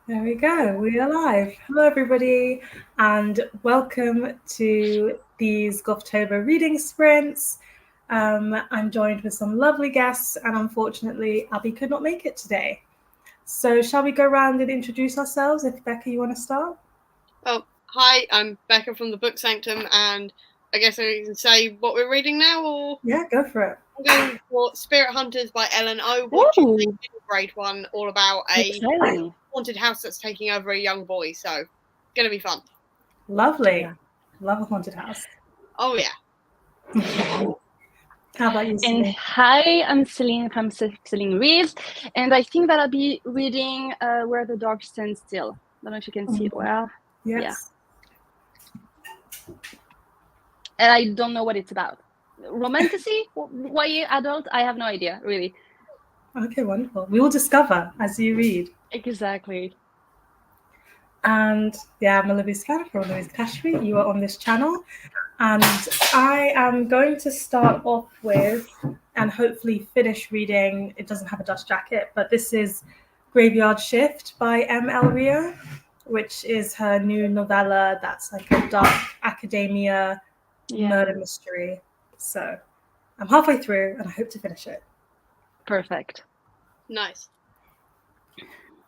There we go. We are live. Hello, everybody, and welcome to these Gothtober reading sprints. I'm joined with some lovely guests, and unfortunately, Abby could not make it today. So, shall we go around and introduce ourselves? If Bekka, you want to start? Oh, hi, I'm Bekka from the Book Sanctum, and I guess I can say what we're reading now, or Yeah, go for it. I'm going for Spirit Hunters by Ellen O, which is a middle grade one, all about a Exciting. haunted house that's taking over a young boy. So, it's gonna be fun. Lovely. Yeah. Love a haunted house. Oh yeah. How about you, And Celine? hi, I'm Celine from Celine Reads, and I think that I'll be reading Where the Dog Stands Still. Don't know if you can see it well. Yes. And I don't know what it's about. Romantasy? YA adult? I have no idea, really. Okay, wonderful. We will discover as you read. Exactly. And yeah, I'm Olivia Scanner from Olivia's Kashmir. You are on this channel. And I am going to start off with and hopefully finish reading. It doesn't have a dust jacket, but this is Graveyard Shift by M.L. Rio, which is her new novella that's like a dark academia murder mystery. So I'm halfway through and I hope to finish it. Perfect. Nice.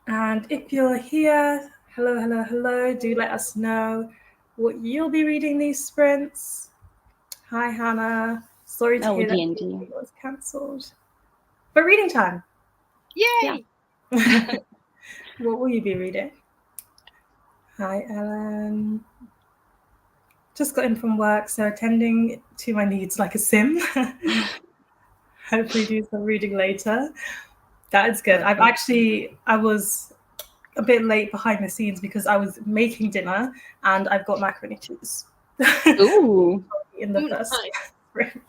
And if you're here, hello, do let us know what you'll be reading these sprints. Hi, Hannah. Sorry to hear that it was cancelled. But reading time. Yay! Yeah. What will you be reading? Hi, Ellen. Just got in from work, so attending to my needs like a sim. Hopefully do some reading later. That is good. I was a bit late behind the scenes because I was making dinner and I've got macaroni cheese. Ooh. In the first sprint.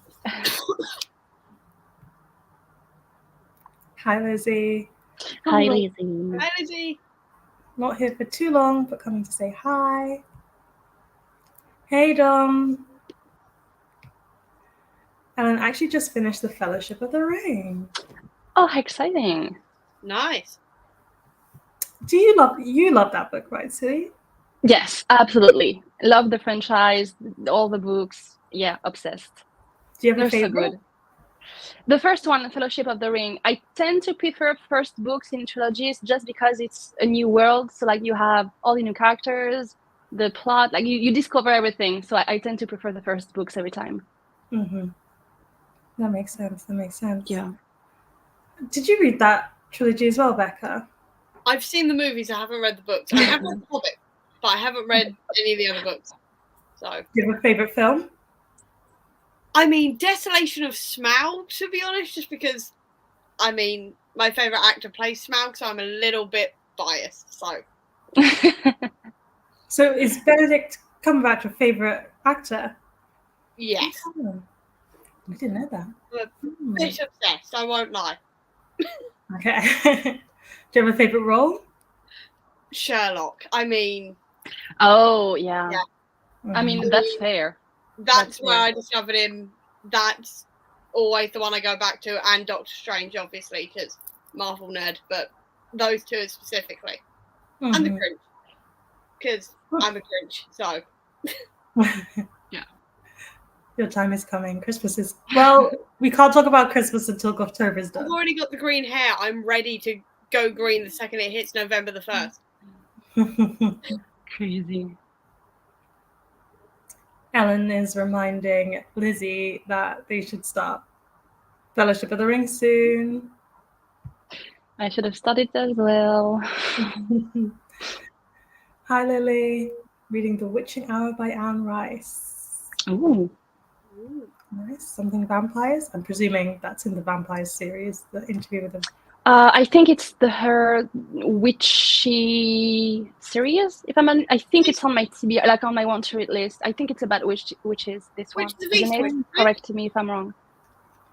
Hi, Lizzie. Hi, Lizzie. Hi, Lizzie. Not here for too long, but coming to say hi. Hey, Dom. And I actually just finished The Fellowship of the Ring. Oh, how exciting. Nice. Do you love that book, right, Celine? Yes, absolutely. Love the franchise, all the books. Yeah, obsessed. Do you have a They're favorite? so good. The first one, Fellowship of the Ring, I tend to prefer first books in trilogies just because it's a new world. So like you have all the new characters, the plot, like you discover everything. So I tend to prefer the first books every time. Mm-hmm. That makes sense. Yeah. Did you read that trilogy as well, Bekka? I've seen the movies. I haven't read the books. I have read The Hobbit, but I haven't read any of the other books. So. Do you have a favorite film? I mean, Desolation of Smaug, to be honest, just because, I mean, my favourite actor plays Smaug, so I'm a little bit biased, so. So is Benedict Cumberbatch your favourite actor? Yes. Oh, I didn't know that. I'm a bit obsessed, I won't lie. Okay. Do you have a favourite role? Sherlock. I mean. Oh, yeah. Mm-hmm. I mean, that's fair. That's where I discovered him. That's always the one I go back to, and Doctor Strange, obviously, because Marvel nerd, but those two specifically. Mm-hmm. And the Grinch, because I'm a Grinch, so. Yeah. Your time is coming. Christmas is... Well, we can't talk about Christmas until Gothtober is done. I've already got the green hair. I'm ready to go green the second it hits November the 1st. Crazy. Ellen is reminding Lizzie that they should start Fellowship of the Ring soon. I should have studied as well. Hi, Lily. Reading The Witching Hour by Anne Rice. Ooh. Nice. Something vampires. I'm presuming that's in the vampires series, the interview with them. I think it's her witchy series. I think it's on my TBR, like on my want to read list. I think it's about witches. This one. Correct me if I'm wrong.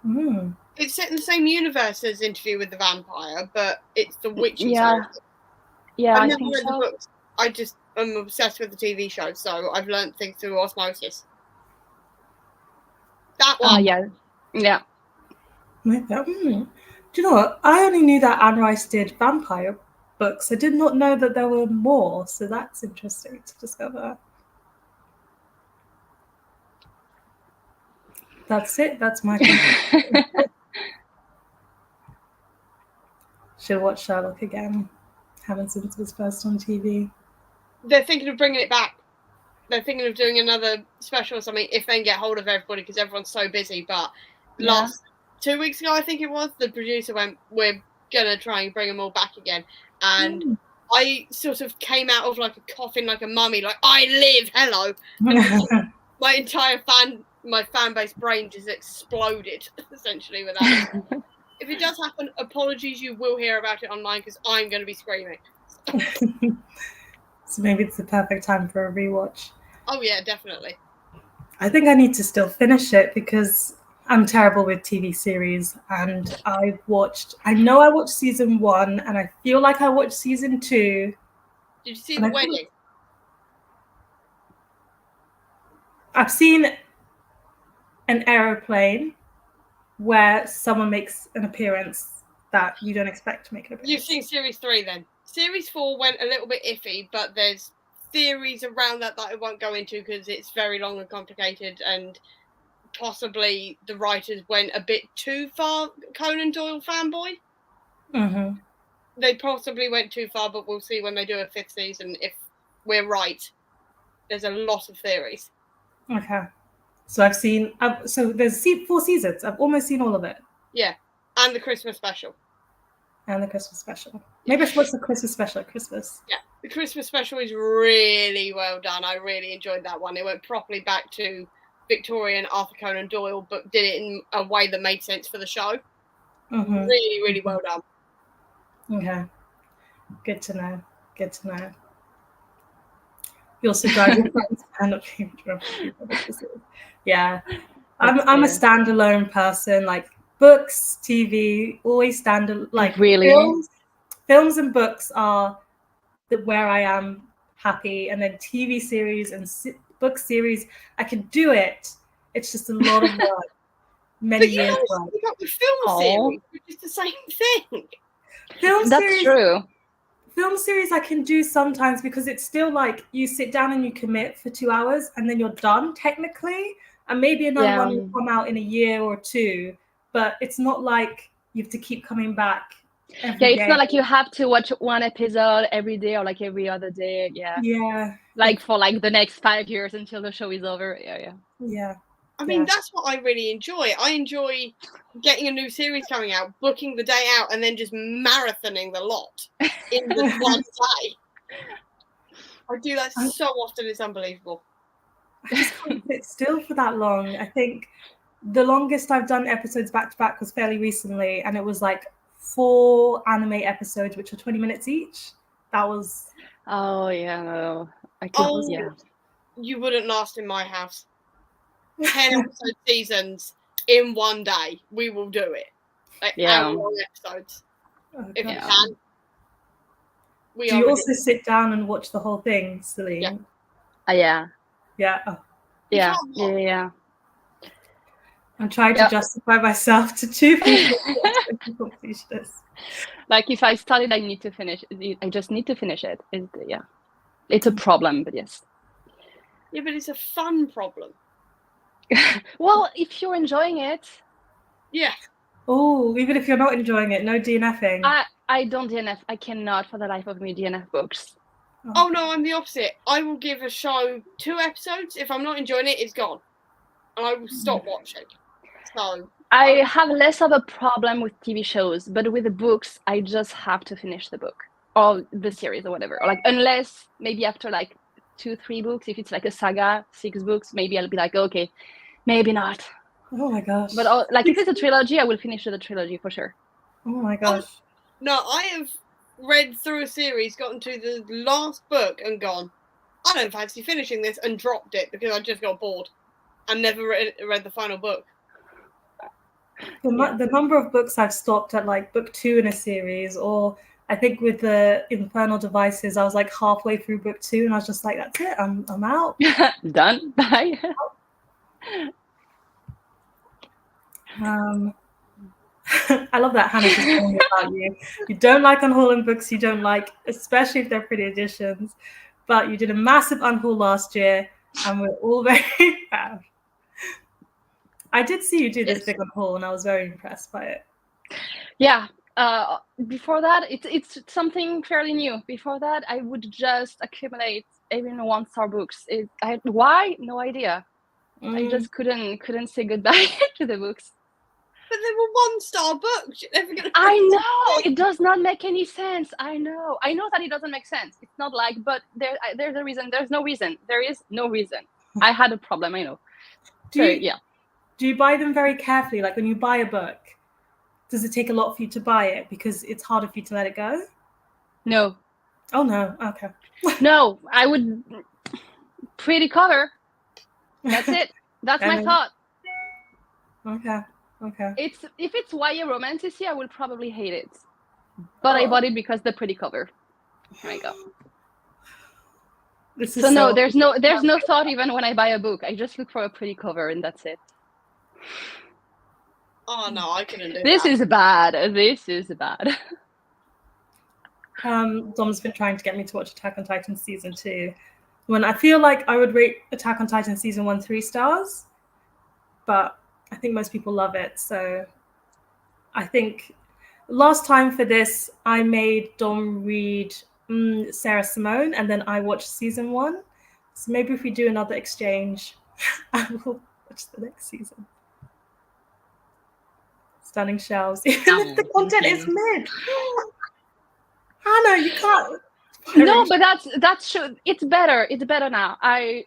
Mm. It's set in the same universe as Interview with the Vampire, but it's the witchy Yeah. side. Yeah, I've never read the books. I'm obsessed with the TV show, so I've learned things through osmosis. That one. Yeah. Do you know what? I only knew that Anne Rice did vampire books. I did not know that there were more, so that's interesting to discover. That's it. That's my Should watch Sherlock again. Haven't since it was first on TV. They're thinking of bringing it back. They're thinking of doing another special or something if they can get hold of everybody, because everyone's so busy. But last 2 weeks ago, I think it was, the producer went, "We're gonna try and bring them all back again." And I sort of came out of like a coffin, like a mummy, like, I live, hello. And my entire fan base brain just exploded essentially with that. If it does happen, apologies, you will hear about it online because I'm going to be screaming. So maybe it's the perfect time for a rewatch. Oh yeah, definitely. I think I need to still finish it because I'm terrible with TV series, and I watched season 1 and I feel like I watched season 2. Did you see The Wedding? I've seen an aeroplane where someone makes an appearance that you don't expect to make an appearance. You've seen series 3 then. Series 4 went a little bit iffy, but there's theories around that I won't go into because it's very long and complicated, and possibly the writers went a bit too far Conan Doyle fanboy. Mm-hmm. They possibly went too far, but we'll see when they do a 5th season if we're right. There's a lot of theories. Okay. So I've seen, so there's 4 seasons. I've almost seen all of it. Yeah. And the Christmas special. Maybe I should watch the Christmas special at Christmas. Yeah. The Christmas special is really well done. I really enjoyed that one. It went properly back to Victorian Arthur Conan Doyle, but did it in a way that made sense for the show. Mm-hmm. Really, really well done. Okay. Good to know. You also drive your friends and not being Yeah. I'm a standalone person, like books, TV, always like really? Films and books are where I am happy, and then TV series and book series, I can do it. It's just a lot of work. Many years work. You got the film series, which is the same thing. That's true. Film series I can do sometimes because it's still like you sit down and you commit for 2 hours and then you're done technically, and maybe another one will come out in a year or 2, but it's not like you have to keep coming back every day. It's not like you have to watch one episode every day or like every other day. Like for like the next 5 years until the show is over. I mean, that's what I really enjoy. I enjoy getting a new series coming out, booking the day out, and then just marathoning the lot in the one day. I do that so often, it's unbelievable. I just can't sit still for that long. I think the longest I've done episodes back to back was fairly recently, and it was like 4 anime episodes, which are 20 minutes each. That was... Oh, yeah, no. You wouldn't last in my house. 10 episode seasons in one day. We will do it. Like hour-long episodes. If you can. Do you also sit down and watch the whole thing, Celine? Yeah. Yeah. Oh. Yeah. I'm trying to justify myself to 2 people. Like if I started, I need to finish. I just need to finish it. It's a problem, but yes. Yeah, but it's a fun problem. Well, if you're enjoying it. Yeah. Oh, even if you're not enjoying it, no DNFing. I don't DNF. I cannot for the life of me DNF books. Oh no, I'm the opposite. I will give a show 2 episodes. If I'm not enjoying it, it's gone. And I will stop watching. So I have less of a problem with TV shows, but with the books, I just have to finish the book or the series or whatever. Or like unless maybe after like 2-3 books, if it's like a saga, 6 books, maybe I'll be like, okay, maybe not. Oh my gosh. But like if it's a trilogy, I will finish the trilogy for sure. Oh my gosh. No, I have read through a series, gotten to the last book and gone, I don't fancy finishing this, and dropped it because I just got bored and never read the final book. The number of books I've stopped at, like book 2 in a series, or I think with the Infernal Devices, I was like halfway through book 2 and I was just like, that's it, I'm out. Done. Bye. I love that Hannah's just telling me about you. You don't like unhauling books you don't like, especially if they're pretty editions. But you did a massive unhaul last year, and we're all very proud. I did see you do this big unhaul, and I was very impressed by it. Yeah. Before that, it's something fairly new. Before that, I would just accumulate even 1-star books. Why? No idea. I just couldn't say goodbye to the books. But they were 1-star books. You're never gonna I know it does not make any sense. I know that it doesn't make sense. It's not like, but there's a reason. There's no reason. There is no reason. I had a problem. I know. Yeah. Do you buy them very carefully? Like when you buy a book, does it take a lot for you to buy it because it's harder for you to let it go? No. Oh no. Okay. No, I would pretty cover. That's it. That's my thought. Okay. If it's YA romantasy, I will probably hate it. But I bought it because the pretty cover. There you go. No, there's no thought even when I buy a book. I just look for a pretty cover and that's it. Oh no, I couldn't do that. This is bad. Dom's been trying to get me to watch Attack on Titan season 2. When I feel like I would rate Attack on Titan season 1 3 stars, but I think most people love it. So I think last time for this, I made Dom read Sarah Simone, and then I watched season 1. So maybe if we do another exchange, I will watch the next season. Stunning shelves. Even if the content is mid. Hannah, you can't. No, but that's true. It's better. It's better now. I'm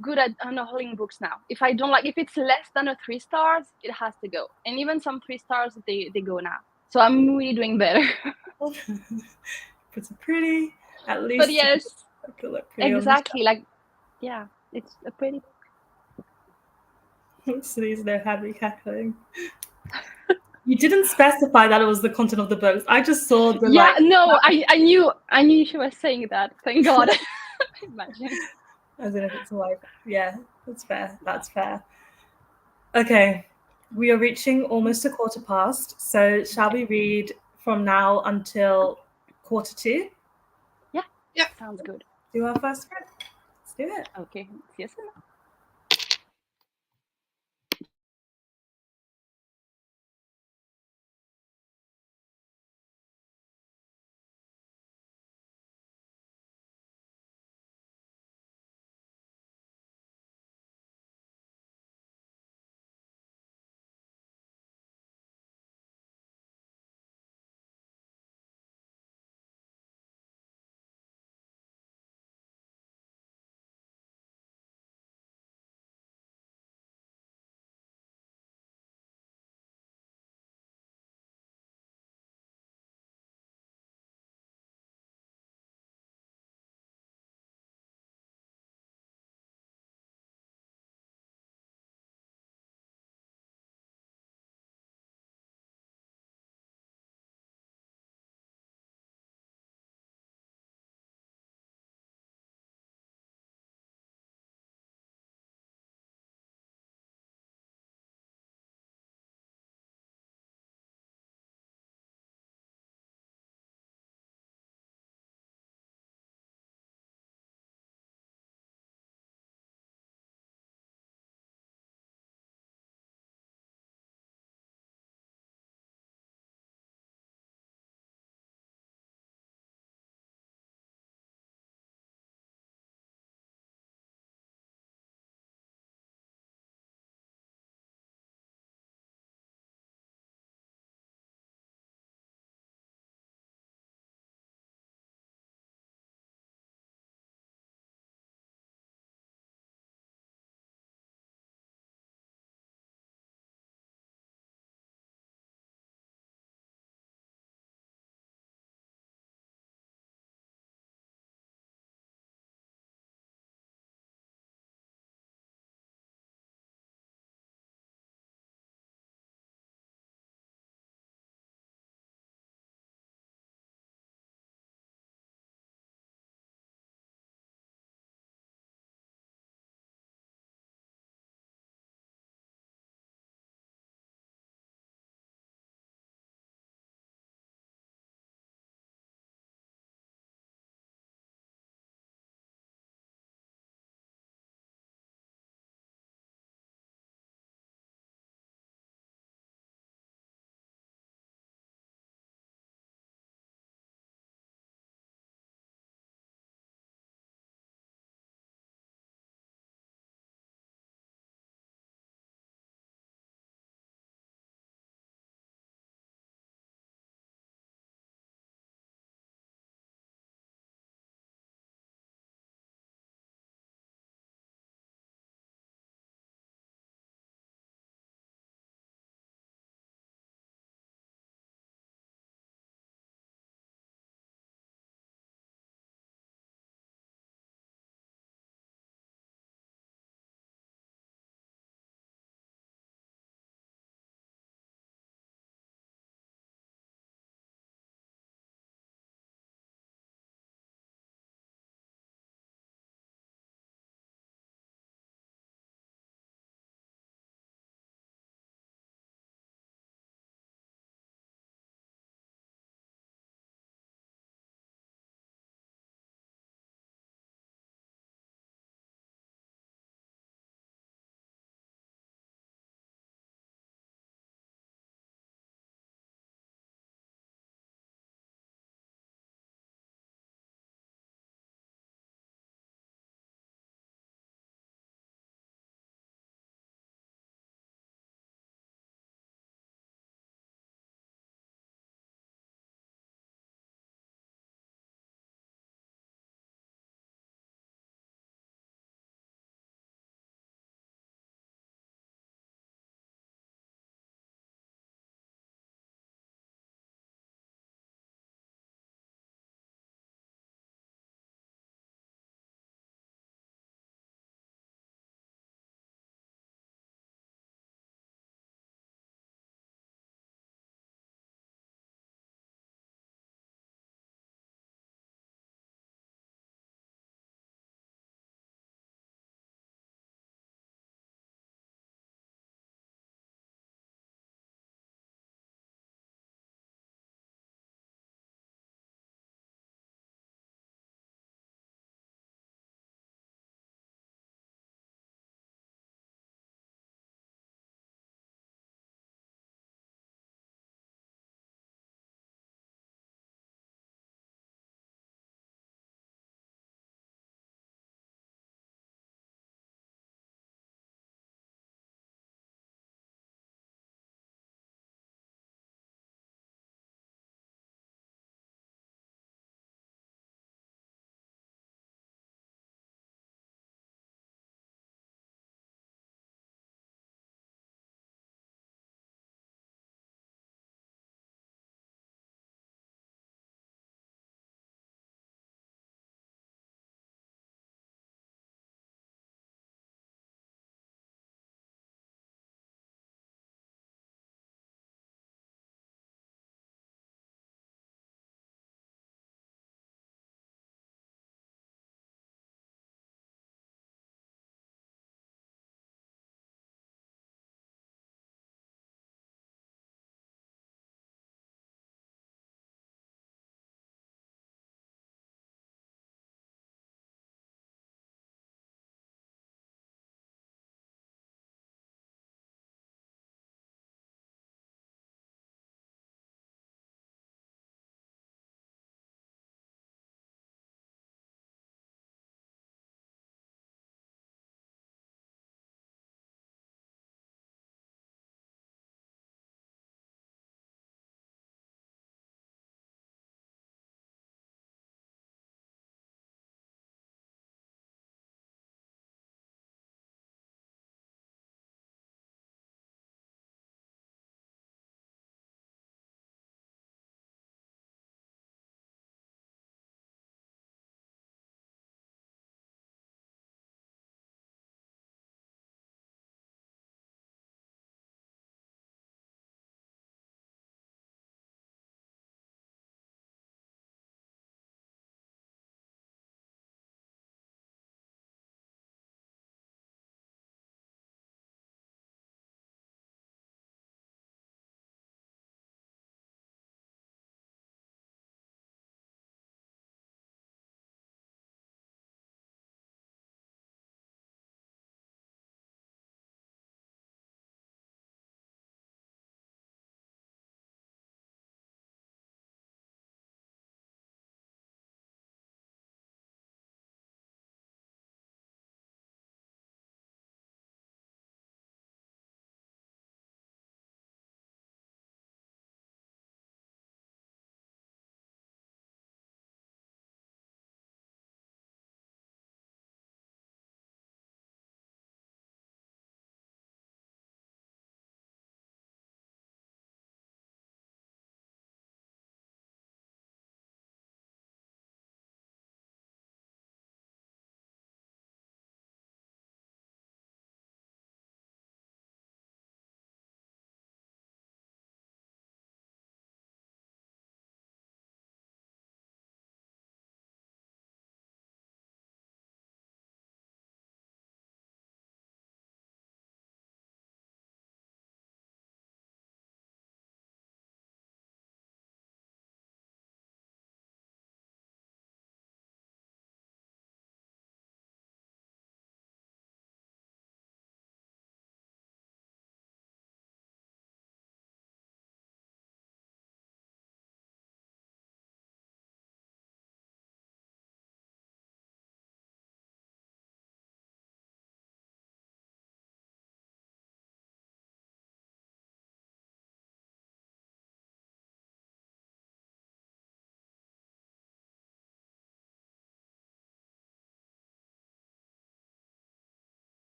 good at unhauling books now. If it's less than a 3 stars, it has to go. And even some 3 stars, they go now. So I'm really doing better. It's pretty, at least. But yes, exactly. It's a pretty book. So these they're happy cackling. You didn't specify that it was the content of the books. I just saw the I knew she was saying that. Thank God. Imagine. As in if it's like, yeah, that's fair. Okay, we are reaching almost a quarter past. So shall we read from now until 1:45? Yeah. Sounds good. Do our first read. Let's do it. Okay. Yes.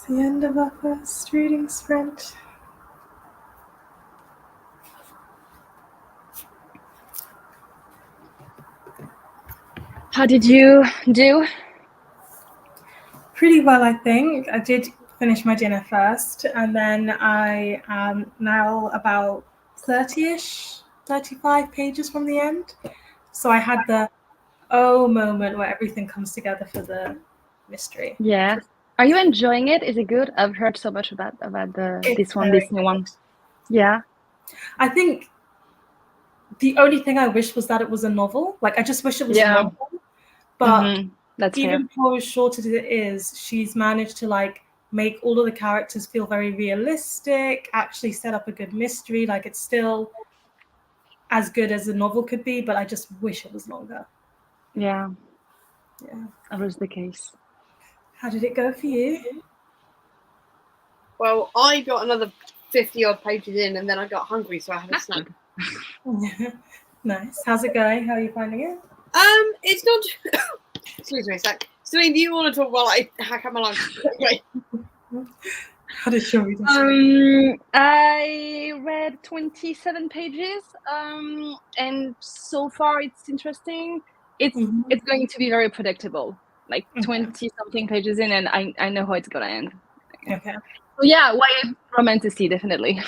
the end of our first reading sprint. How did you do? Pretty well, I think. I did finish my dinner first, and then I am now about 30-ish, 35 pages from the end. So I had the moment where everything comes together for the mystery. Yeah. Are you enjoying it? Is it good? I've heard so much about this new one. Yeah. I think the only thing I wish was that it was a novel. Like, I just wish it was longer. But that's even fair. for as short as it is, she's managed to like make all of the characters feel very realistic, actually set up a good mystery. Like, it's still as good as a novel could be, but I just wish it was longer. Yeah. Yeah. That was the case. How did it go for you? Well, I got another 50 odd pages in, and then I got hungry, so I had a snack. Nice. How's it going? How are you finding it? It's not. Excuse me a sec. Celine, do you want to talk while I hack up my lunch? How did your reading? I read 27 pages, and so far it's interesting. It's going to be very predictable. Like 20 something pages in, and I know how it's gonna end. Okay. So yeah, YA romantasy definitely.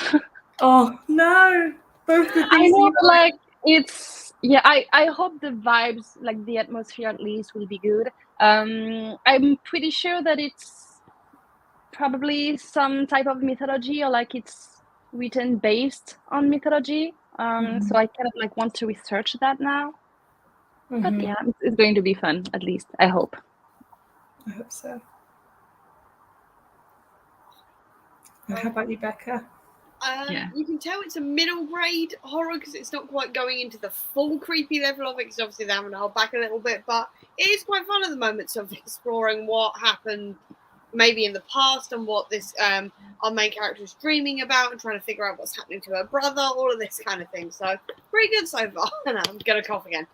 Oh no! Both the things. I know, like it's I hope the vibes, like the atmosphere at least, will be good. I'm pretty sure that it's probably some type of mythology, or like it's written based on mythology. So I kind of like want to research that now. But yeah, it's going to be fun, at least I hope. I hope so. And how about you, Bekka? You can tell it's a middle grade horror because it's not quite going into the full creepy level of it, because obviously they're having to hold back a little bit, but it is quite fun at the moment, sort of exploring what happened maybe in the past and what this our main character is dreaming about, and trying to figure out what's happening to her brother, all of this kind of thing. So pretty good so far. And I'm gonna cough again.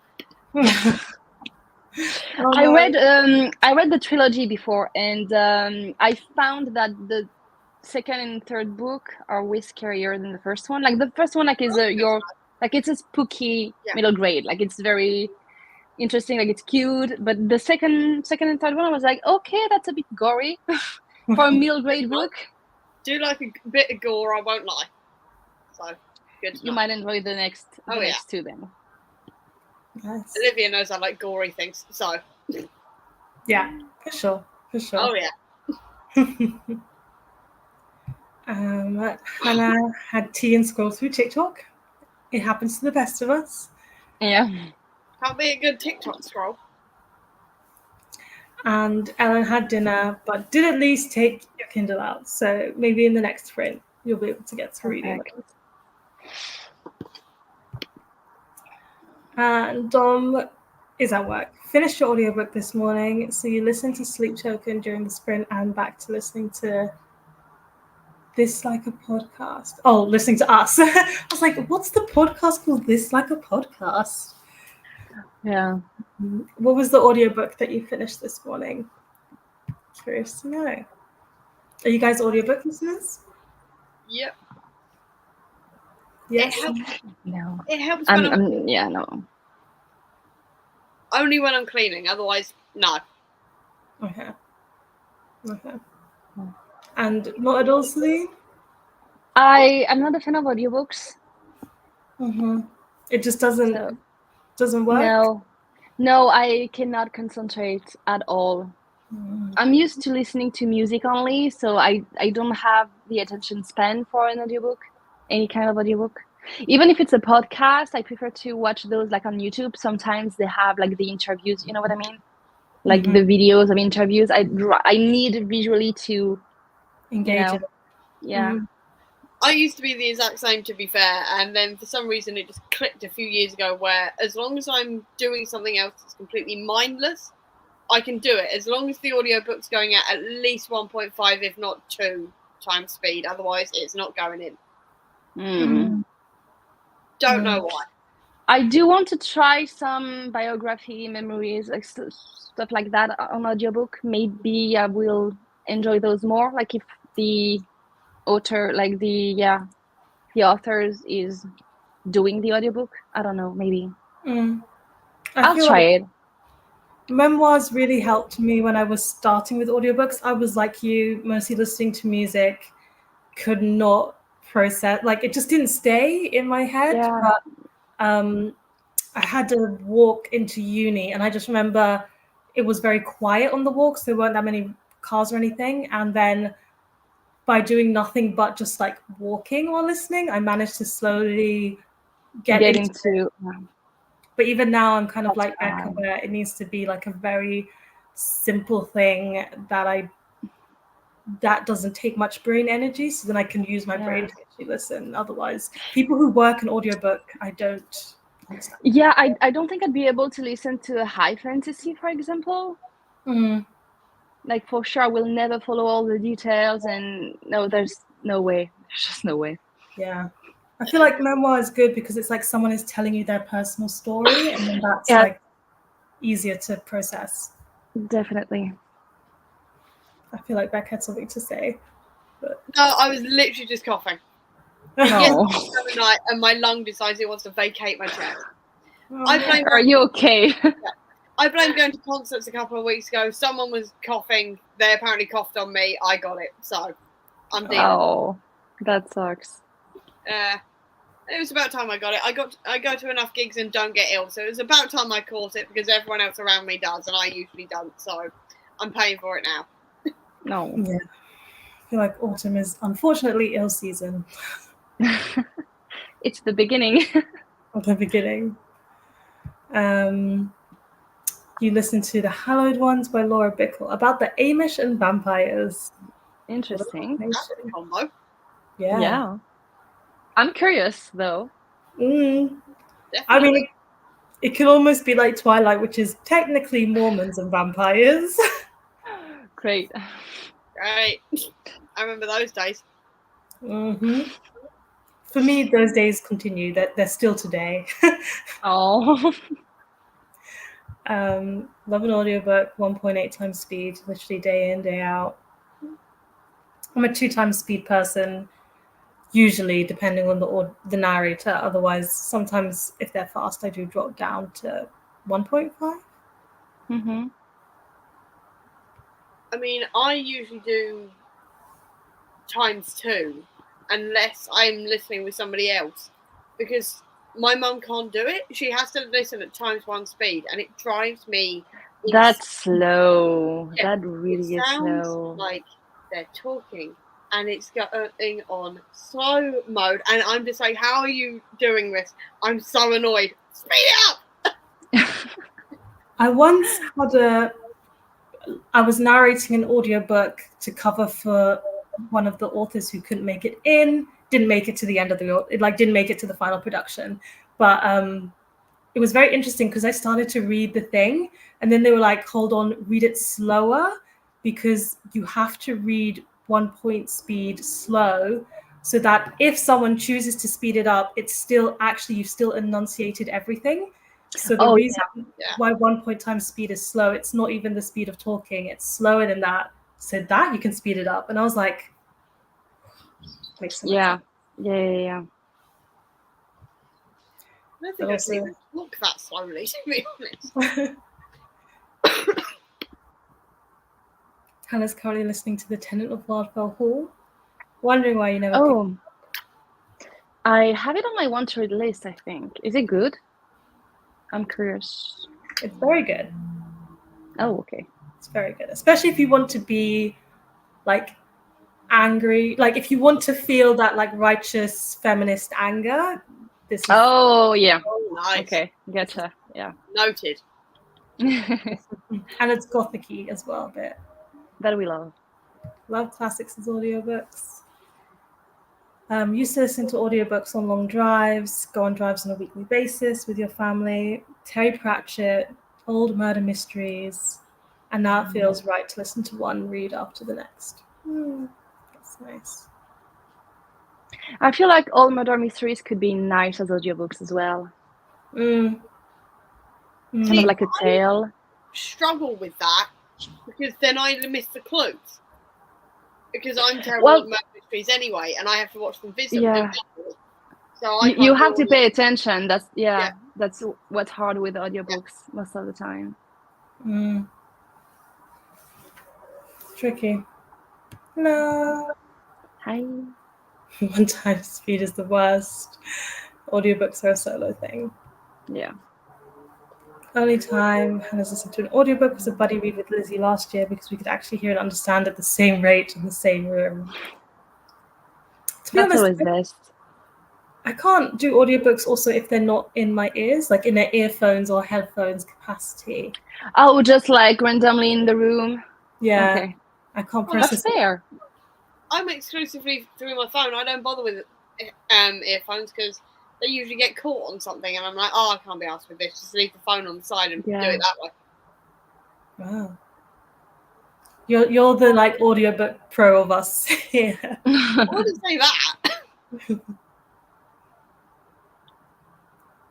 I read the trilogy before, and I found that the second and third book are way scarier than the first one. Like the first one, like is it's a spooky middle grade. Like it's very interesting, like it's cute. But the second and third one, I was like, okay, that's a bit gory for a middle grade book. Do like a bit of gore, I won't lie. So good. You might enjoy the next two then. Nice. Olivia knows I like gory things, so yeah, for sure. Oh yeah. Hannah had tea and scrolled through TikTok. It happens to the best of us. Yeah. Can't be a good TikTok scroll. And Ellen had dinner, but did at least take your Kindle out. So maybe in the next sprint, you'll be able to get to reading. And Dom is at work. Finished your audiobook this morning. So you listened to Sleep Token during the sprint and back to listening to This Like a Podcast. Oh, listening to us. I was like, what's the podcast called This Like a Podcast? Yeah. What was the audiobook that you finished this morning? Curious to know. Are you guys audiobook listeners? Yep. Yes. No. It helps when no. Only when I'm cleaning, otherwise, no. Okay. And not at all, Celine? I'm not a fan of audiobooks. It just doesn't work? No, I cannot concentrate at all. I'm used to listening to music only, so I don't have the attention span for an audiobook, any kind of audiobook. Even if it's a podcast, I prefer to watch those like on YouTube. Sometimes they have like the interviews, you know what I mean? Like the videos of interviews. I need visually to engage it. Yeah. I used to be the exact same, to be fair, and then for some reason it just clicked a few years ago where as long as I'm doing something else that's completely mindless, I can do it. As long as the audiobook's going at least 1.5, if not 2 times speed. Otherwise, it's not going in. Don't know why. I do want to try some biography, memories, like stuff like that on audiobook. Maybe I will enjoy those more. Like if the author, like the authors is doing the audiobook. I don't know, maybe. I'll feel try like it. memoirs really helped me when I was starting with audiobooks. I was like you, mostly listening to music, could not process, like it just didn't stay in my head. Yeah. But I had to walk into uni, and I just remember it was very quiet on the walks. There weren't that many cars or anything. And then by doing nothing but just like walking while listening, I managed to slowly get into it. But even now I'm kind of like Bekka, where it needs to be like a very simple thing that doesn't take much brain energy, so then I can use my brain to actually listen. Otherwise, people who work an audiobook, I don't understand. Yeah, I don't think I'd be able to listen to a high fantasy, for example. Like for sure, I will never follow all the details, and no, there's no way. There's just no way. Yeah. I feel like memoir is good because it's like someone is telling you their personal story, and then that's like easier to process. Definitely. I feel like Bekka had something to say. But... No, I was literally just coughing. Yesterday night, and my lung decides it wants to vacate my chest. Are you okay? I blame going to concerts a couple of weeks ago. Someone was coughing. They apparently coughed on me. I got it, so I'm dealing. Oh, that sucks. It was about time I got it. I go to enough gigs and don't get ill, so it was about time I caught it because everyone else around me does, and I usually don't. So I'm paying for it now. No. Yeah. I feel like autumn is unfortunately ill season. It's the beginning. At the beginning. You listen to The Hallowed Ones by Laura Bickle about the Amish and vampires. Interesting. That's a combo. Yeah. I'm curious though. I mean, it could almost be like Twilight, which is technically Mormons and vampires. Great. Right. I remember those days. For me, those days continue. They're still today. Oh. Love an audiobook, 1.8 times speed, literally day in, day out. I'm a 2 times speed person, usually, depending on the narrator. Otherwise, sometimes if they're fast, I do drop down to 1.5. I mean, I usually do ×2 unless I'm listening with somebody else, because my mum can't do it. She has to listen at ×1 speed, and it drives me insane. That's slow. Yeah, that really is slow. Like they're talking, and it's going on slow mode, and I'm just like, how are you doing this? I'm so annoyed. Speed it up! I once I was narrating an audiobook to cover for one of the authors who didn't make it to the end of didn't make it to the final production. But it was very interesting because I started to read the thing, and then they were like, hold on, read it slower, because you have to read 1 point speed slow, so that if someone chooses to speed it up, it's still actually, you've still enunciated everything. So the reason why 1 point times speed is slow, it's not even the speed of talking, it's slower than that, so that you can speed it up. And I was like, makes so much sense. Yeah. I don't think I can even talk that slowly, to be honest. Hannah's currently listening to The Tenant of Wildfell Hall. Wondering why you never picked it up. I have it on my want-to-read list, I think. Is it good? I'm curious. It's very good. Oh, okay. It's very good, especially if you want to be like angry, like if you want to feel that like righteous feminist anger. This is nice. Okay, gotcha. Yeah. Noted. And it's gothic-y as well a bit. That we love. Love classics as audiobooks. Used to listen to audiobooks on long drives, go on drives on a weekly basis with your family. Terry Pratchett, old murder mysteries, and now it feels right to listen to one read after the next. That's nice. I feel like all murder mysteries could be nice as audiobooks as well. Kind of like a tale. Struggle with that because then I miss the clues. because I'm terrible at murder mysteries anyway, and I have to watch them visibly. Yeah. So you have to pay attention. That's that's what's hard with audiobooks most of the time. Tricky. No. Hi. One time speed is the worst. Audiobooks are a solo thing. Yeah. Only time Hannah's listened to an audiobook was a buddy read with Lizzie last year because we could actually hear and understand at the same rate in the same room. To be That's honest, always best. I can't do audiobooks also if they're not in my ears, like in their earphones or headphones capacity. Oh, just like randomly in the room. Yeah. Okay. I can't That's process fair. I'm exclusively through my phone. I don't bother with earphones because they usually get caught on something, and I'm like, oh, I can't be asked with this. Just leave the phone on the side and do it that way. Wow. You're the like audiobook pro of us here. I wouldn't say that.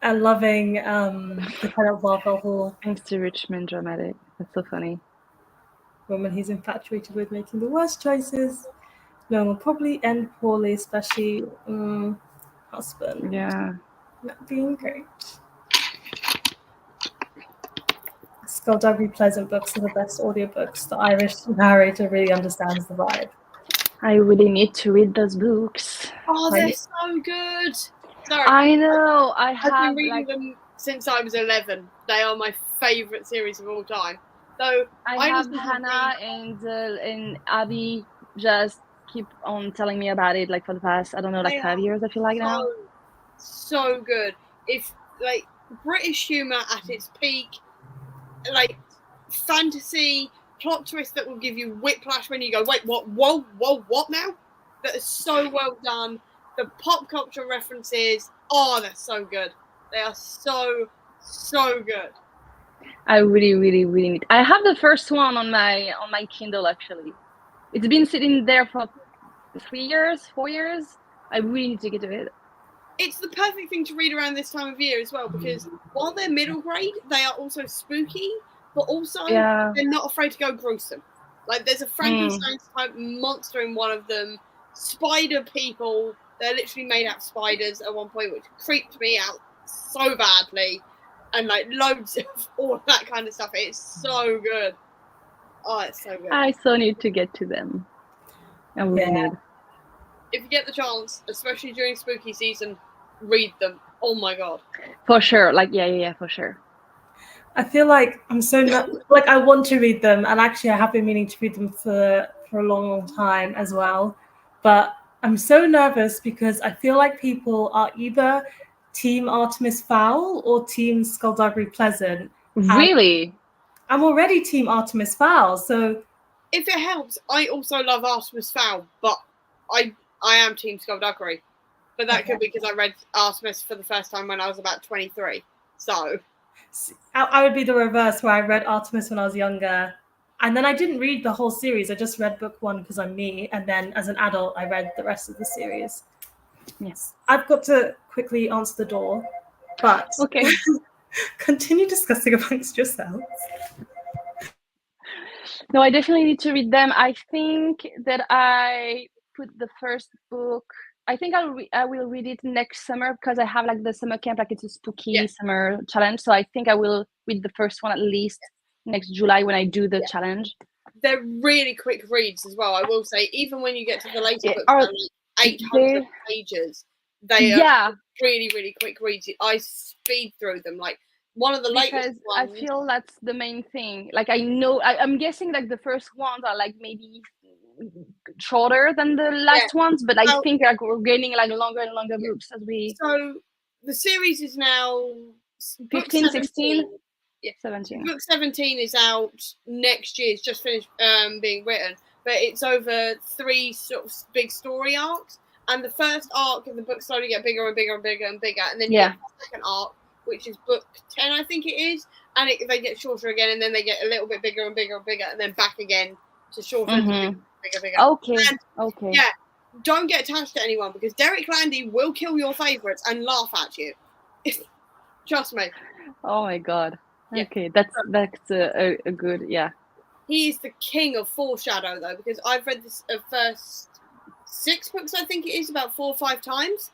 And loving the kind of Marvel Hall. Thanks to Richmond Dramatic. That's so funny. Woman he's infatuated with making the worst choices. No, will probably end poorly, especially husband. Yeah. Not being great. Skullduggery Pleasant books are the best audiobooks. The Irish narrator really understands the vibe. I really need to read those books. Oh, they're so good. Sorry. I know. I've been reading them since I was 11. They are my favourite series of all time. So I have Hannah and Abby just keep on telling me about it, like for the past, I don't know, like 5 years, I feel like now. So good. It's like British humour at its peak, like fantasy, plot twist that will give you whiplash when you go, wait, what, whoa, what now? That is so well done. The pop culture references, they're so good. They are so good. I really need. I have the first one on my Kindle actually. It's been sitting there for 3 years, 4 years. I really need to get to it. It's the perfect thing to read around this time of year as well, because while they're middle grade, they are also spooky, but also they're not afraid to go gruesome. Like there's a Frankenstein type monster in one of them, spider people. They're literally made out of spiders at one point, which creeped me out so badly. And like loads of all that kind of stuff. It's so good. Oh, it's so good. I so need to get to them. I really need. If you get the chance, especially during spooky season, read them. Oh my god. For sure. Like yeah, for sure. I feel like I'm so like I want to read them, and actually I have been meaning to read them for a long time as well. But I'm so nervous because I feel like people are either Team Artemis Fowl or Team Skullduggery Pleasant. Really? I'm already Team Artemis Fowl, so if it helps, I also love Artemis Fowl, but I am Team Skullduggery. But that could be because I read Artemis for the first time when I was about 23. So I would be the reverse, where I read Artemis when I was younger, and then I didn't read the whole series. I just read book 1 because I'm me, and then as an adult I read the rest of the series. Yes. I've got to quickly answer the door, but okay. Continue discussing amongst yourselves. No, I definitely need to read them. I think that I put the first book. I think I will read it next summer because I have like the summer camp, like it's a spooky summer challenge. So I think I will read the first one at least next July when I do the challenge. They're really quick reads as well. I will say, even when you get to the later books, like 800 pages, they are really quick reads. I speed through them. Like one of the latest ones. I feel that's the main thing. Like I know, I'm guessing like the first ones are like maybe shorter than the last ones, but I think like we're gaining like longer and longer books as we. So the series is now 15, 16. Yeah, 17. Book 17 is out next year. It's just finished being written, but it's over 3 sort of big story arcs. And the first arc of the book slowly get bigger and bigger and bigger and bigger, and then you get the second arc, which is book 10, I think it is, and they get shorter again, and then they get a little bit bigger and bigger and bigger, and then back again to shorter and bigger. Okay. Yeah, don't get attached to anyone because Derek Landy will kill your favourites and laugh at you. Trust me. Oh my god. Yeah. Okay, that's a good he is the king of foreshadow, though, because I've read this first 6 books, I think it is, about 4 or 5 times,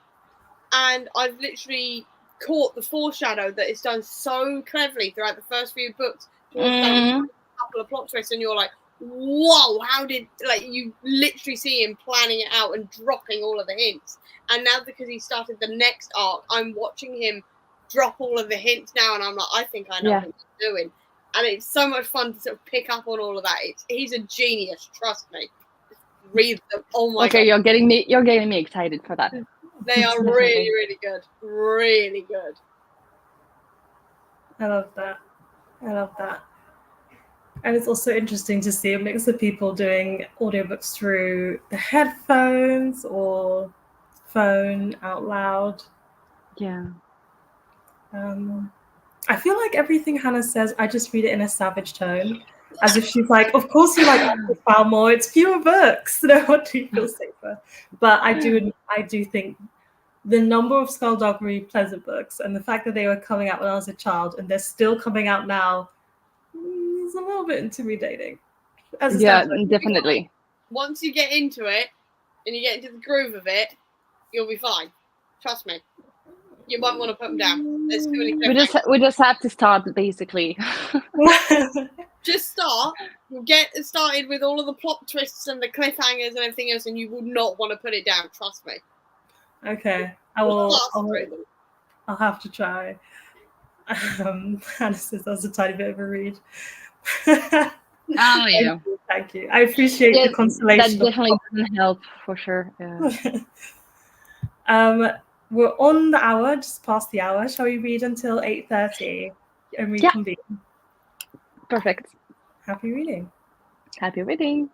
and I've literally caught the foreshadow that is done so cleverly throughout the first few books towards that couple of plot twists, and you're like, whoa, how did, like, you literally see him planning it out and dropping all of the hints. And now, because he started the next arc, I'm watching him drop all of the hints now, and I'm like, I think I know what he's doing. And it's so much fun to sort of pick up on all of that. He's a genius, trust me. Just read them. Oh my god. You're getting me excited for that. They are really, really good. Really good. I love that. And it's also interesting to see a mix of people doing audiobooks through the headphones or phone out loud. Yeah. I feel like everything Hannah says, I just read it in a savage tone, as if she's like, of course you like file more, it's fewer books. No wonder you feel safer. But I do think the number of Skullduggery Pleasant books and the fact that they were coming out when I was a child and they're still coming out now is a little bit intimidating. Definitely. Once you get into it and you get into the groove of it, you'll be fine. Trust me. You might want to put them down. There's too many we just have to start, basically. Just start. You'll get started with all of the plot twists and the cliffhangers and everything else, and you will not want to put it down. Trust me. Okay, I'll have to try. Hannah says that was a tiny bit of a read. Oh yeah. Thank you. I appreciate the consolation. That definitely doesn't help for sure. Yeah. We're on the hour, just past the hour. Shall we read until 8:30 and reconvene? Yeah. Perfect. Happy reading. Happy reading.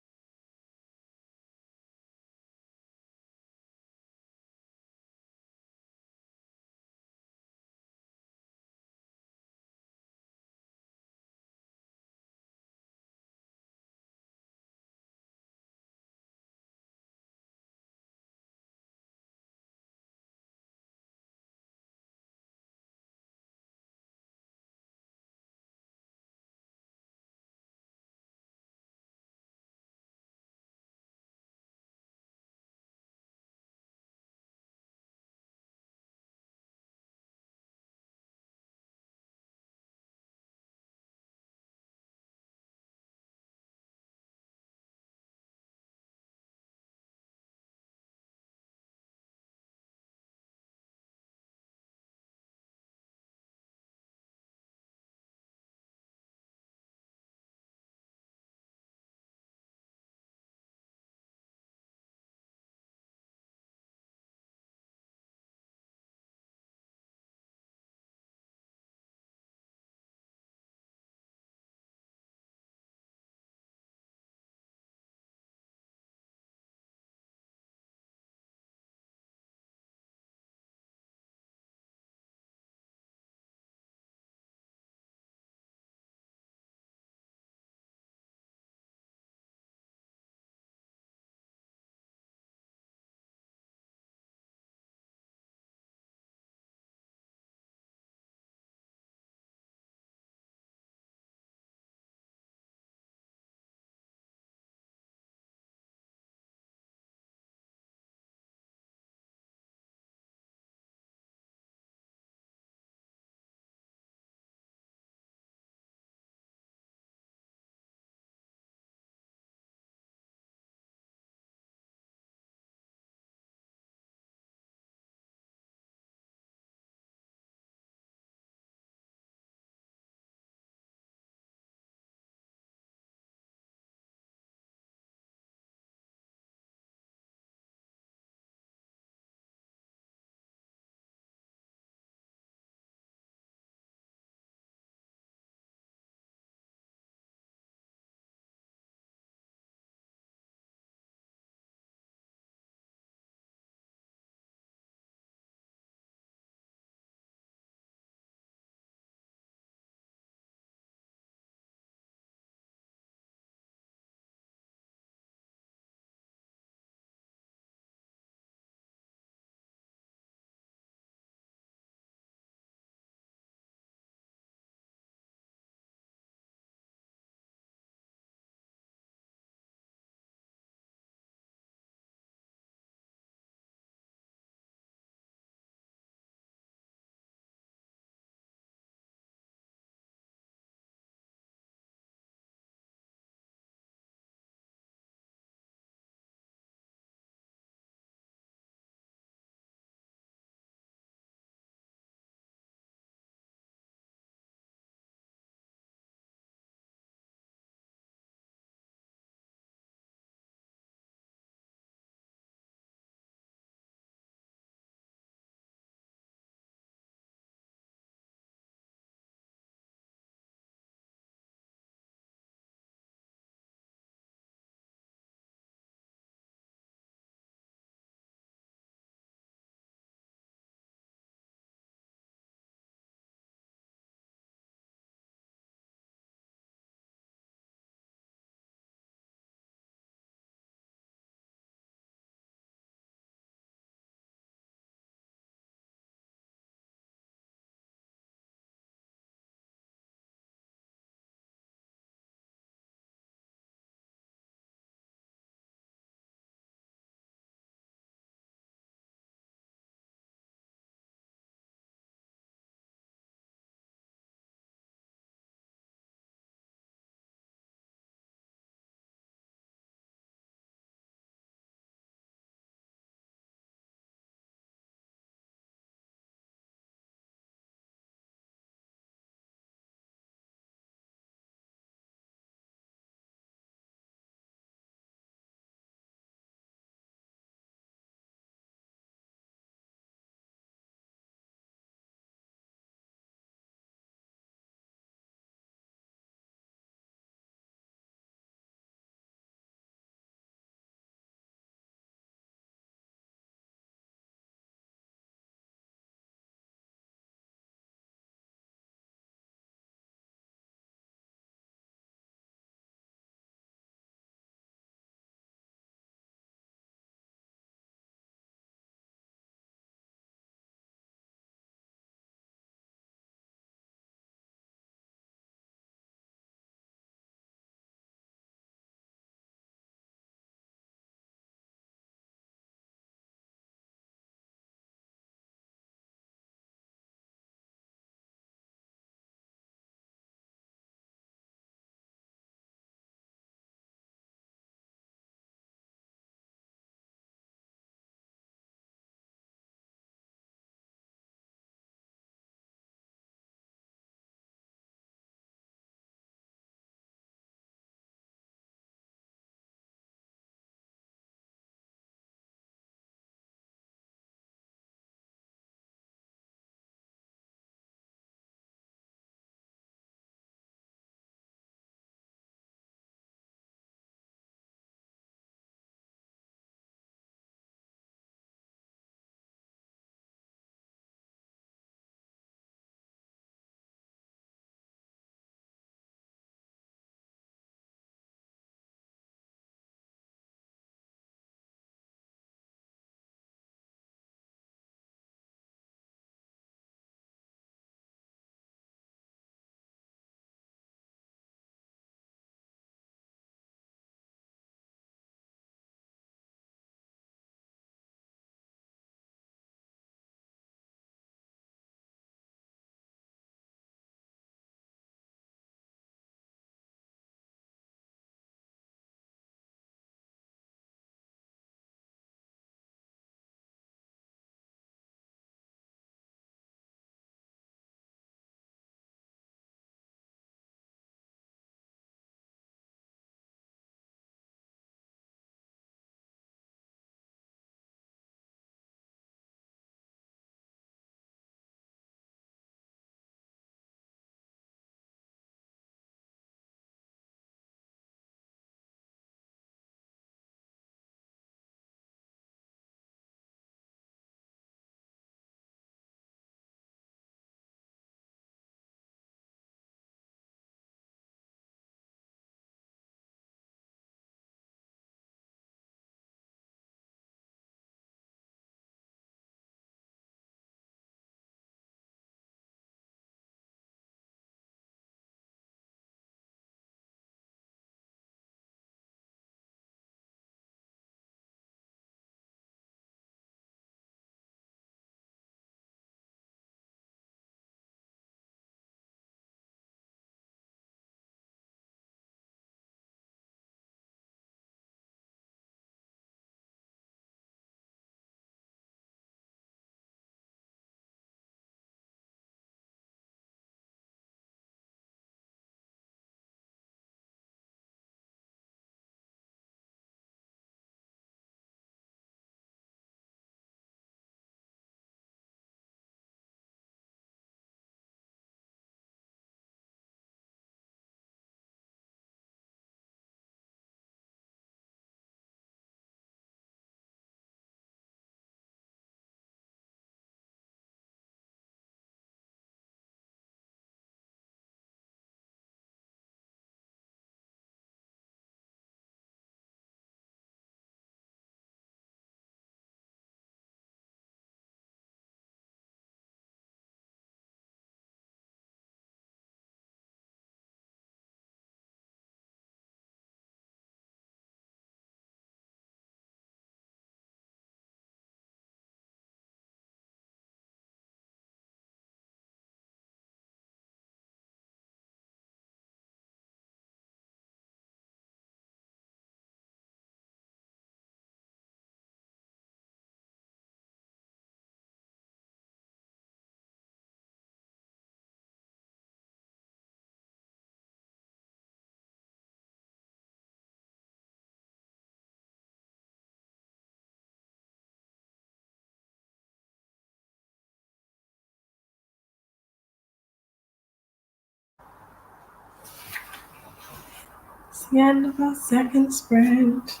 the end of our second sprint.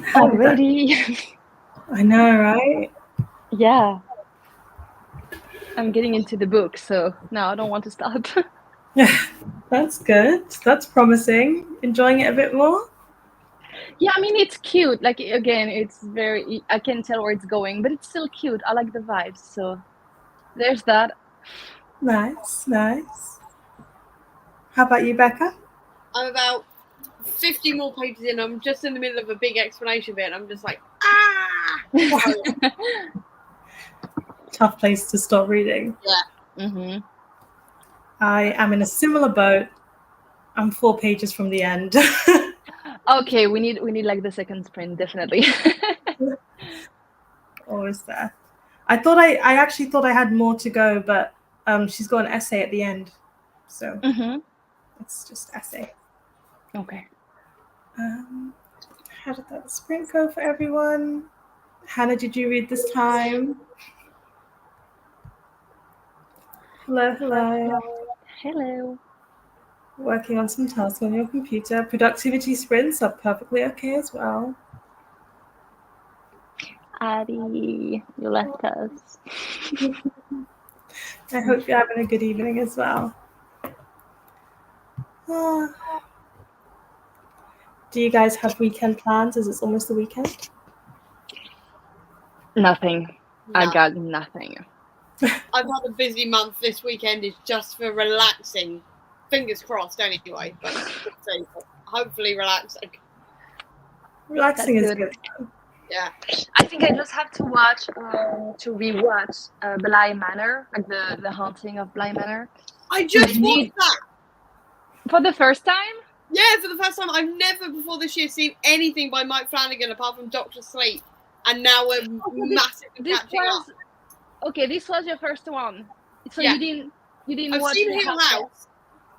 How did that- Already. I know, right? Yeah. I'm getting into the book, so now I don't want to stop. Yeah, that's good. That's promising. Enjoying it a bit more? Yeah, I mean, it's cute. Like, again, it's very, I can tell where it's going, but it's still cute. I like the vibes, so there's that. Nice, nice. How about you, Bekka? I'm about 50 more pages in. I'm just in the middle of a big explanation bit, and I'm just like, ah! Tough place to stop reading. Yeah. Mm-hmm. I am in a similar boat. I'm 4 pages from the end. Okay, we need like the second sprint, definitely. Or is there? I actually thought I had more to go, but she's got an essay at the end, so it's just essay. Okay. How did that sprint go for everyone? Hannah, did you read this time? Hello, hello. Hello. Working on some tasks on your computer. Productivity sprints are perfectly okay as well. Addie, you left us. I hope you're having a good evening as well. Do you guys have weekend plans as it's almost the weekend? Nothing. No. I got nothing. I've had a busy month. This weekend is just for relaxing. Fingers crossed, anyway. But hopefully relaxing. Relaxing That's is good. good. Yeah. I think I just have to watch, to rewatch Bly Manor, like the haunting of Bly Manor. I just watched that. For the first time? Yeah, for the first time. I've never before this year seen anything by Mike Flanagan apart from Doctor Sleep. And now we're massively catching up. Okay, this was your first one. So Yeah. you didn't I've watch seen Hill Hill House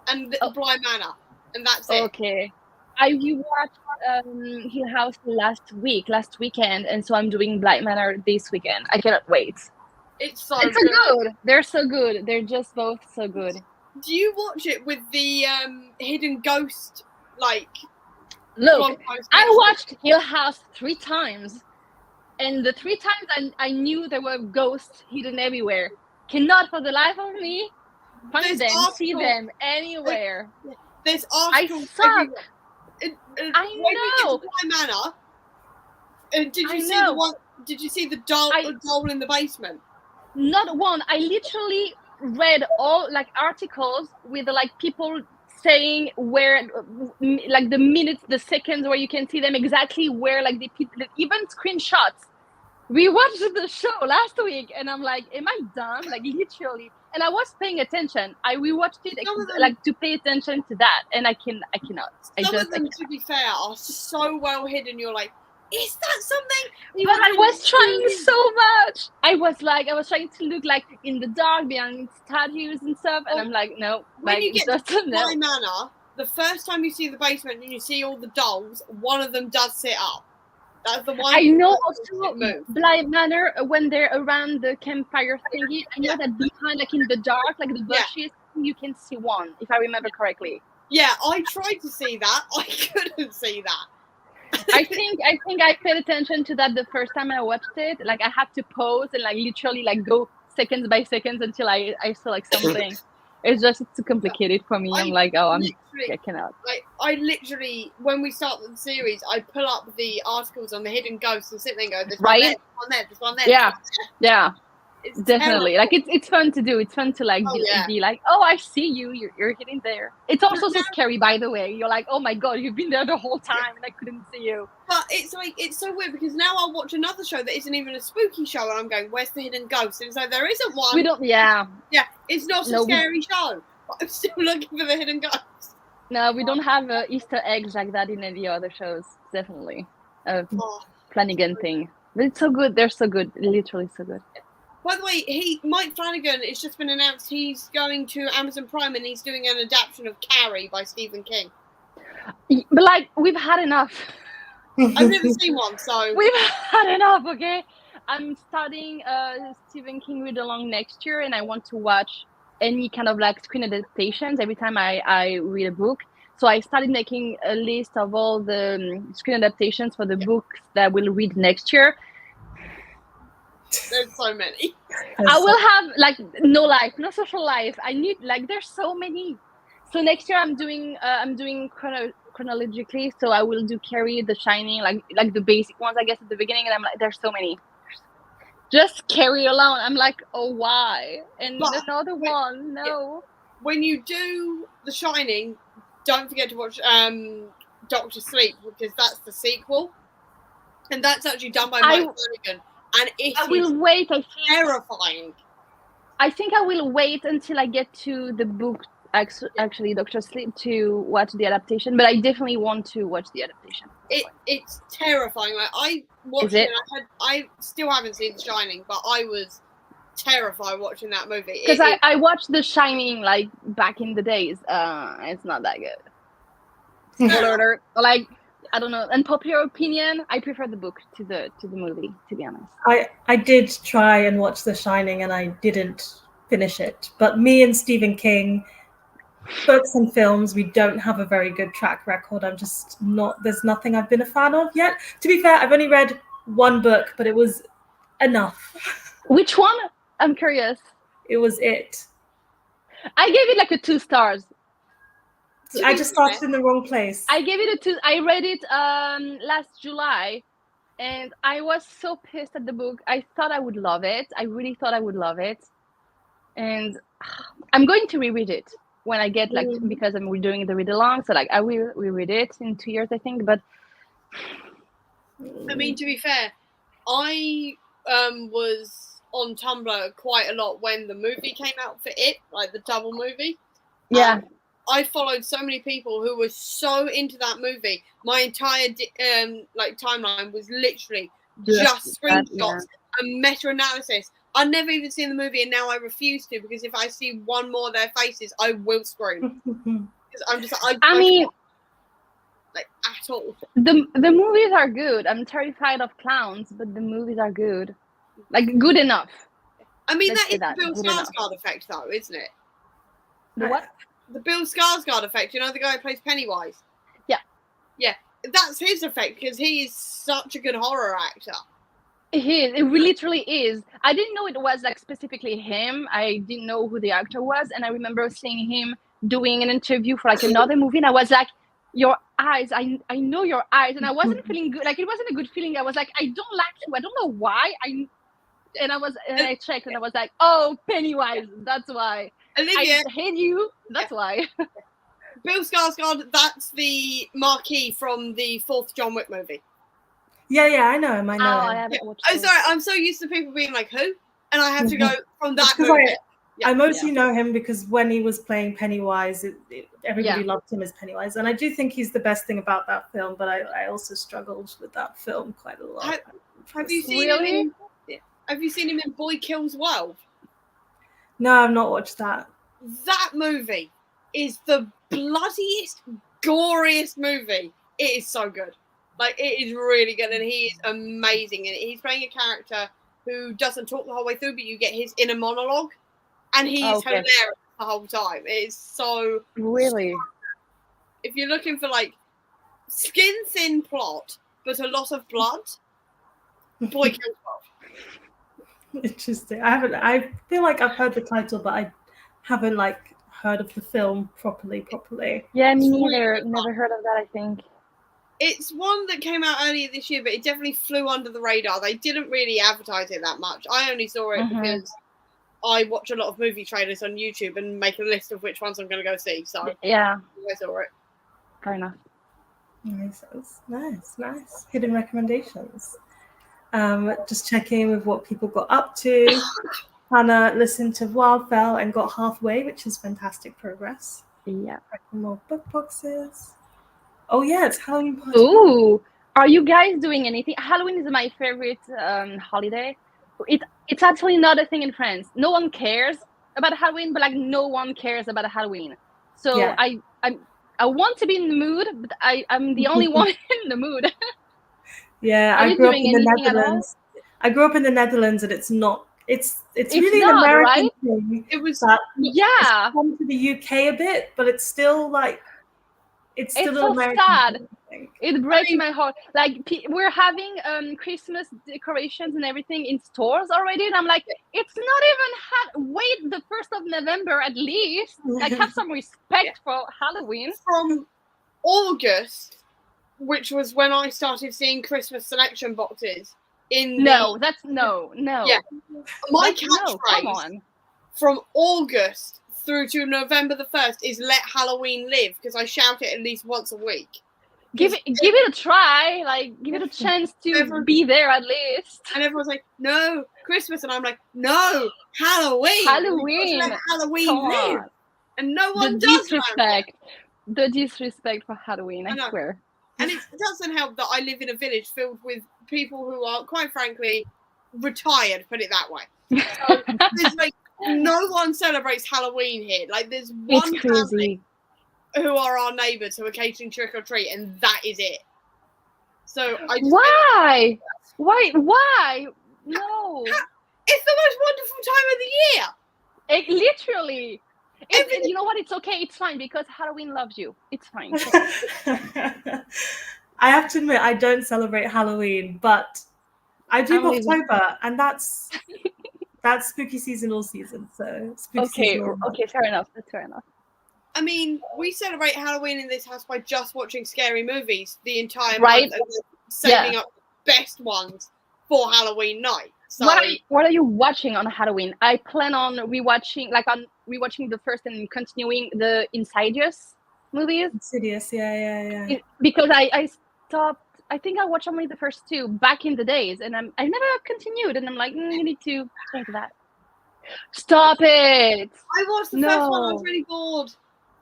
and Bly Manor, and that's it. Okay. I rewatched Hill House last weekend, and so I'm doing Bly Manor this weekend. I cannot wait. It's so good. They're so good. They're just both so good. Do you watch it with the hidden ghost Look, I watched Hill House 3 times, and the 3 times I knew there were ghosts hidden everywhere. Cannot for the life of me find them, see them anywhere. There's articles. I suck. Everywhere. I know. Bly Manor. Did you see the one? Did you see the doll in the basement? Not one. I literally read all articles with people saying where, the minutes, the seconds where you can see them exactly where, the people, even screenshots. We watched the show last week, and I'm like, am I dumb? Literally. And I was paying attention. I rewatched it to pay attention to that, and I cannot. Some of them, to be fair, are so well hidden. You're like, is that something? But I was trying so much. I was trying to look in the dark behind statues and stuff, and I'm like, no. When you get to Bly Manor, the first time you see the basement and you see all the dolls, one of them does sit up. That's the one. I know also Bly Manor, when they're around the campfire thingy, I know that behind, in the dark, the bushes, you can see one, if I remember correctly. Yeah, I tried to see that. I couldn't see that. I think I paid attention to that the first time I watched it. I had to pause and literally go seconds by seconds until I saw something. It's just too complicated for me. I'm like, oh, I cannot. I literally, when we start the series, I pull up the articles on the hidden ghosts and sit there and go, this one there, this one there, this one there. Yeah. It's definitely terrible. It's fun to do. It's fun to be like, oh, I see you. You're hitting there. It's also so scary, by the way. You're like, oh my god, you've been there the whole time and I couldn't see you. But it's so weird because now I'll watch another show that isn't even a spooky show and I'm going, where's the hidden ghost? And so there isn't one. We don't. Yeah, it's not a scary show. But I'm still looking for the hidden ghost. No, we don't have Easter eggs like that in any other shows. Definitely Flanagan thing. But it's so good. They're so good. Literally so good. By the way, Mike Flanagan, it's just been announced he's going to Amazon Prime and he's doing an adaptation of Carrie by Stephen King. But we've had enough. I've never seen one, so we've had enough. Okay, I'm starting Stephen King read along next year, and I want to watch any kind of like screen adaptations every time I read a book. So I started making a list of all the screen adaptations for the books that I will read next year. There's so many. I will have like no life, no social life. I need like there's so many. So next year I'm doing chronologically. So I will do Carrie, The Shining, like the basic ones I guess at the beginning, and I'm like there's so many. Just Carrie alone, I'm like, oh why? And But another one, no. When you do The Shining, don't forget to watch Doctor Sleep, because that's the sequel, and that's actually done by Mike Flanagan, and I will wait. terrifying. I think I will wait until I get to the book, actually, Doctor Sleep, to watch the adaptation. But I definitely want to watch the adaptation. It's terrifying. Like I watched it. I still haven't seen The Shining, but I was terrified watching that movie. Because I watched The Shining like back in the days. It's not that good. Spoiler alert. Like I don't know. Unpopular opinion, I prefer the book to the movie, to be honest. I did try and watch The Shining and I didn't finish it. But me and Stephen King, books and films, we don't have a very good track record. I'm just not, there's nothing I've been a fan of yet. To be fair, I've only read one book, but it was enough. Which one? I'm curious. It was it. I gave it like a 2 stars. I just started in the wrong place. I gave it a 2. I read it last July, and I was so pissed at the book. I thought I would love it. I really thought I would love it, and I'm going to reread it when I get because I'm doing the read along. So I will reread it in 2 years, I think. But I mean, to be fair, I was on Tumblr quite a lot when the movie came out for it, like the double movie. Yeah. I followed so many people who were so into that movie. My entire timeline was literally just screenshots and meta-analysis. I'd never even seen the movie, and now I refuse to, because if I see one more of their faces, I will scream. Because I'm just I mean, at all. The movies are good. I'm terrified of clowns, but the movies are good. Like good enough. I mean, that is the Bill Skarsgård effect, though, isn't it? The what? The Bill Skarsgård effect, you know, the guy who plays Pennywise? Yeah, that's his effect, because he is such a good horror actor. He is. It literally is. I didn't know it was like specifically him. I didn't know who the actor was, and I remember seeing him doing an interview for like another movie, and I was like, your eyes, I know your eyes, and I wasn't feeling good. Like it wasn't a good feeling. I was like, I don't like you. I don't know why. And I checked, and I was like, oh, Pennywise, that's why. Olivia, I hate you. That's why. Bill Skarsgård, that's the marquee from the 4th John Wick movie. Yeah, I know him. I know him. I haven't watched it. Sorry, I'm so used to people being like, who? And I have to go from that movie. I mostly know him because when he was playing Pennywise, everybody loved him as Pennywise. And I do think he's the best thing about that film, but I also struggled with that film quite a lot. Have you seen him Have you seen him in Boy Kills World? No, I've not watched that. That movie is the bloodiest, goriest movie. It is so good. Like, it is really good, and he is amazing. And he's playing a character who doesn't talk the whole way through, but you get his inner monologue, and he's hilarious the whole time. It is so... Really? If you're looking for, like, skin-thin plot, but a lot of blood, Boy Kills World. Interesting. I feel like I've heard the title, but I haven't like heard of the film properly. Yeah, me neither. Never heard of that, I think. It's one that came out earlier this year, but it definitely flew under the radar. They didn't really advertise it that much. I only saw it because I watch a lot of movie trailers on YouTube and make a list of which ones I'm going to go see. So yeah, I saw it. Fair enough. Nice. Hidden recommendations. Just checking with what people got up to. Hannah listened to Wildfell and got halfway, which is fantastic progress. Yeah. More book boxes. Oh yeah, it's Halloween party. Ooh, are you guys doing anything? Halloween is my favorite holiday. It's actually not a thing in France. No one cares about Halloween, but like no one cares about Halloween. So yeah. I want to be in the mood, but I'm the only one in the mood. Yeah, I grew up in the Netherlands. I grew up in the Netherlands, and it's not It's It's really an not, American right? thing. It was That Yeah. it's come to the UK a bit, but it's still like it's still It's an so American sad. thing, I think. It breaks mean- my heart. Like we're having Christmas decorations and everything in stores already, and I'm like, it's not even wait the 1st of November at least. Like, have some respect for Halloween. From August, which was when I started seeing Christmas selection boxes in No, that's no. Yeah. my That's, no, come catchphrase on. from August through to November the 1st is "Let Halloween live," because I shout it at least once a week. Give it a try. Like, give it a chance to Everyone- be there at least. And everyone's like, "No, Christmas," and I'm like, "No, Halloween. Halloween. You've got to let Halloween Come live." on. And no The one does around here. disrespect. The disrespect for Halloween, I I know. swear. And it doesn't help that I live in a village filled with people who are, quite frankly, retired, put it that way. So there's like no one celebrates Halloween here. Like, there's one It's family crazy. who are our neighbours who are catering trick or treat, and that is it. So I just Why? Why? No. it's the most wonderful time of the year. Literally. You know what? It's okay. It's fine because Halloween loves you. It's fine. I have to admit, I don't celebrate Halloween, but I do I'm with you. Gothtober, and that's spooky season all season. So spooky Okay. season all month. Okay. Fair enough. That's fair enough. I mean, we celebrate Halloween in this house by just watching scary movies the entire Right. month and then saving up the best ones for Halloween night. So What are you watching on Halloween? I plan on rewatching the first and continuing the Insidious movies. Insidious, yeah. Because I stopped. I think I watched only the first two back in the days, and I never continued. And I'm like, you need to change that. Stop it! I watched the first one. I was No. really bored.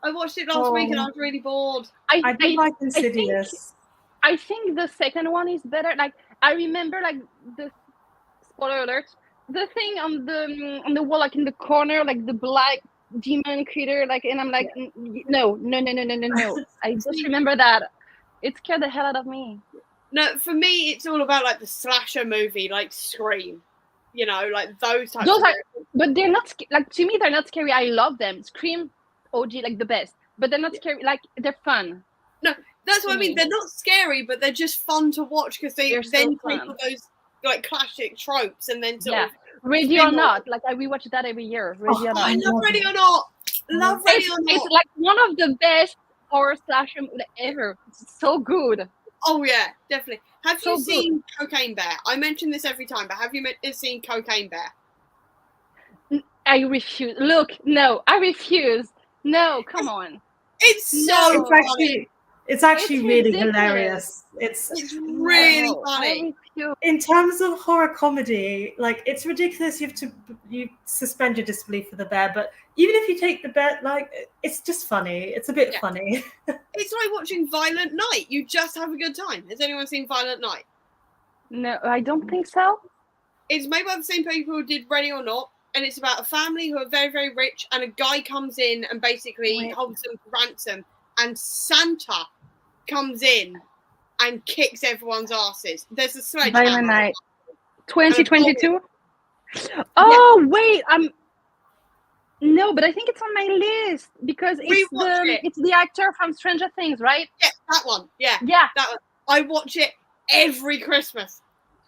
I watched it last week and I was really bored. I do like Insidious. I think the second one is better. Like, I remember, like, the spoiler alert, the thing on the wall, like in the corner, like the black demon critter, like, and I'm like, no. I just remember that. It scared the hell out of me. No, for me, it's all about like the slasher movie, like Scream. You know, like those types. Those of are, but they're not like, to me. They're not scary. I love them. Scream, OG, like the best. But they're not scary. Like, they're fun. No, that's what I mean. They're not scary, but they're just fun to watch because they They're so then take fun. all those like classic tropes and then sort Yeah. of. Ready or Not. Like, I rewatch that every year. Ready or Not. I love Ready or Not. Love Ready or Not. It's like one of the best horror slasher ever. It's so good. Oh yeah, definitely. Have So you good. seen Cocaine Bear? I mention this every time, but have you seen Cocaine Bear? I refuse. Look, no, I refuse. No, come on. It's so No. funny. It's actually It's really ridiculous. hilarious. It's It's really No, funny. I refuse. in terms of horror comedy, like, it's ridiculous. You suspend your disbelief for the bear, but even if you take the bear, like, it's just funny. It's a bit funny. It's like watching Violent Night. You just have a good time. Has anyone seen Violent Night? No, I don't think so. It's made by the same people who did Ready or Not, and it's about a family who are very, very rich, and a guy comes in and basically Wait. holds them for ransom, and Santa comes in and kicks everyone's asses. There's a sledgehammer. Violent Night. 2022. Oh wait, no, but I think it's on my list because it's the actor from Stranger Things, right? Yeah, that one. Yeah, Yeah. that one. I watch it every Christmas.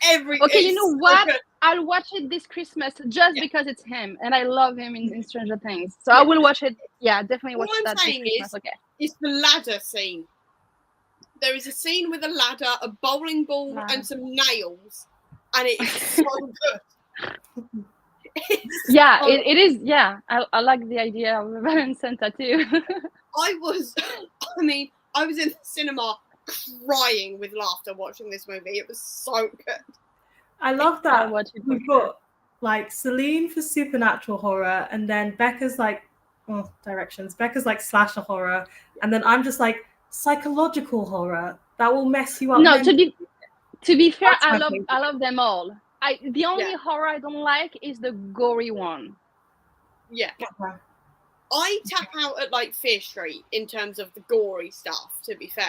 Okay, you know so what? good. I'll watch it this Christmas just because it's him, and I love him in Stranger Things. So I will watch it. Yeah, definitely watch All I'm that this saying Christmas. is- Okay. It's the ladder scene. There is a scene with a ladder, a bowling ball, and some nails, and it is so good. Yeah, it is. Yeah, I like the idea of Valentine Santa too. I was in the cinema crying with laughter watching this movie. It was so good. I love I'll that watch it. we've got like Celine for supernatural horror, and then Bekka's like directions. Bekka's like slasher horror, and then I'm just like psychological horror that will mess you up. No, to be fair, That's I my love them all. The only horror I don't like is the gory one. Yeah. I tap out at like Fear Street in terms of the gory stuff, to be fair.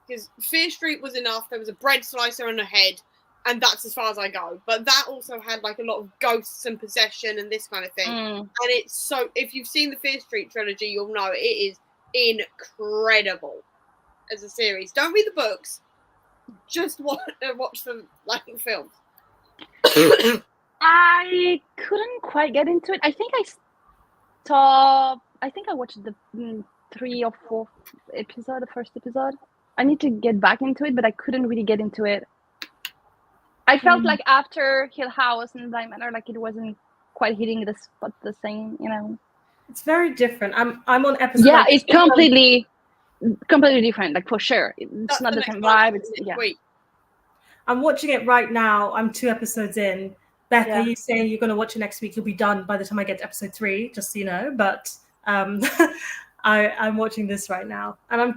Because Fear Street was enough. There was a bread slicer and a head, and that's as far as I go. But that also had like a lot of ghosts and possession and this kind of thing. And it's so, if you've seen the Fear Street trilogy, you'll know it is incredible as a series. Don't read the books, just watch the films. I couldn't quite get into it. I think I watched the 3 or 4 episode, the first episode. I need to get back into it, but I couldn't really get into it. I felt like after Hill House and Bly Manor, like it wasn't quite hitting the spot the same, you know. It's very different. I'm on episode. Yeah, it's completely different. Like for sure, it's not the same vibe. It's I'm watching it right now. I'm 2 episodes in. Bekka, you saying you're going to watch it next week? You'll be done by the time I get to episode 3, just so you know. But I'm watching this right now, and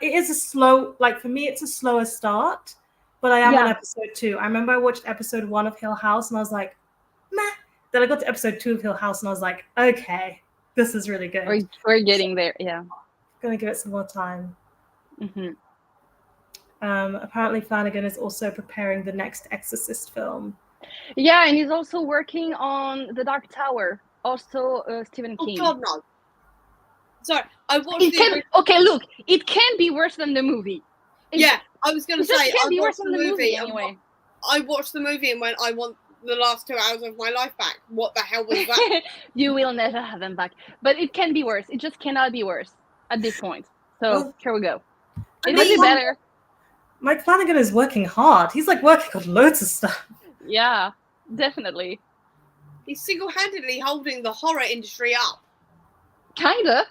it is a slow. Like for me, it's a slower start. But I am on episode 2. I remember I watched episode 1 of Hill House, and I was like, meh. Then I got to episode 2 of Hill House, and I was like, okay, this is really good. We're getting there, yeah. Gonna give it some more time. Mm-hmm. Apparently, Flanagan is also preparing the next Exorcist film. Yeah, and he's also working on The Dark Tower. Also, Stephen King. Oh God, no! Sorry, I watched Okay, look, it can be worse than the movie. I was going to say, I watched the movie anyway. I watched the movie and went, I want the last 2 hours of my life back. What the hell was that? You will never have them back. But it can be worse. It just cannot be worse at this point. So here we go. It will be better. Mike Flanagan is working hard. He's like working on loads of stuff. Yeah, definitely. He's single-handedly holding the horror industry up. Kinda.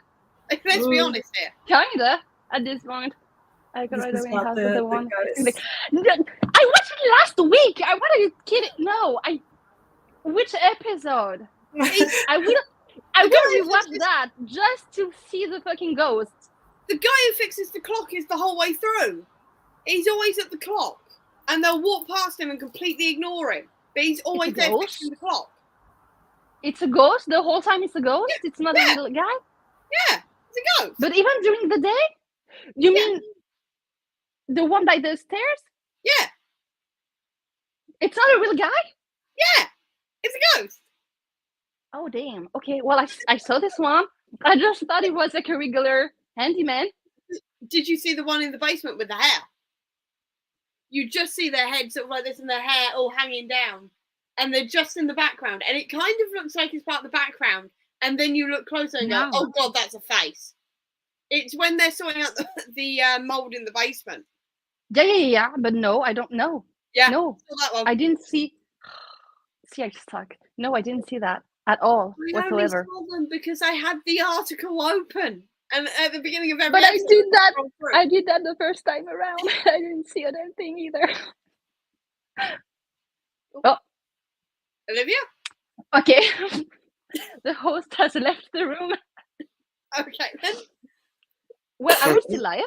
Let's be honest here. Kinda, at this point. I got right away house with the one. I watched it last week. What are you kidding? No, which episode? I will rewatch that just to see the fucking ghost. The guy who fixes the clock is the whole way through. He's always at the clock, and they'll walk past him and completely ignore him. But he's always there fixing the clock. It's a ghost the whole time. It's a ghost. Yeah. It's not a little guy. Yeah, it's a ghost. But even during the day, you mean the one by the stairs? Yeah. It's not a real guy? Yeah, it's a ghost. Oh, damn. Okay, well, I saw this one. I just thought it was like a regular handyman. Did you see the one in the basement with the hair? You just see their head sort of like this and their hair all hanging down. And they're just in the background. And it kind of looks like it's part of the background. And then you look closer and go, oh, God, that's a face. It's when they're sorting out the mold in the basement. Yeah. But no, I don't know. Yeah. No, that one. I didn't see. See, I stuck. No, I didn't see that at all whatsoever. I only saw them because I had the article open. And at the beginning of every But episode, I did that the first time around. I didn't see a damn thing either. Oh. Olivia? Okay. The host has left the room. Okay, then. Well, are we still live?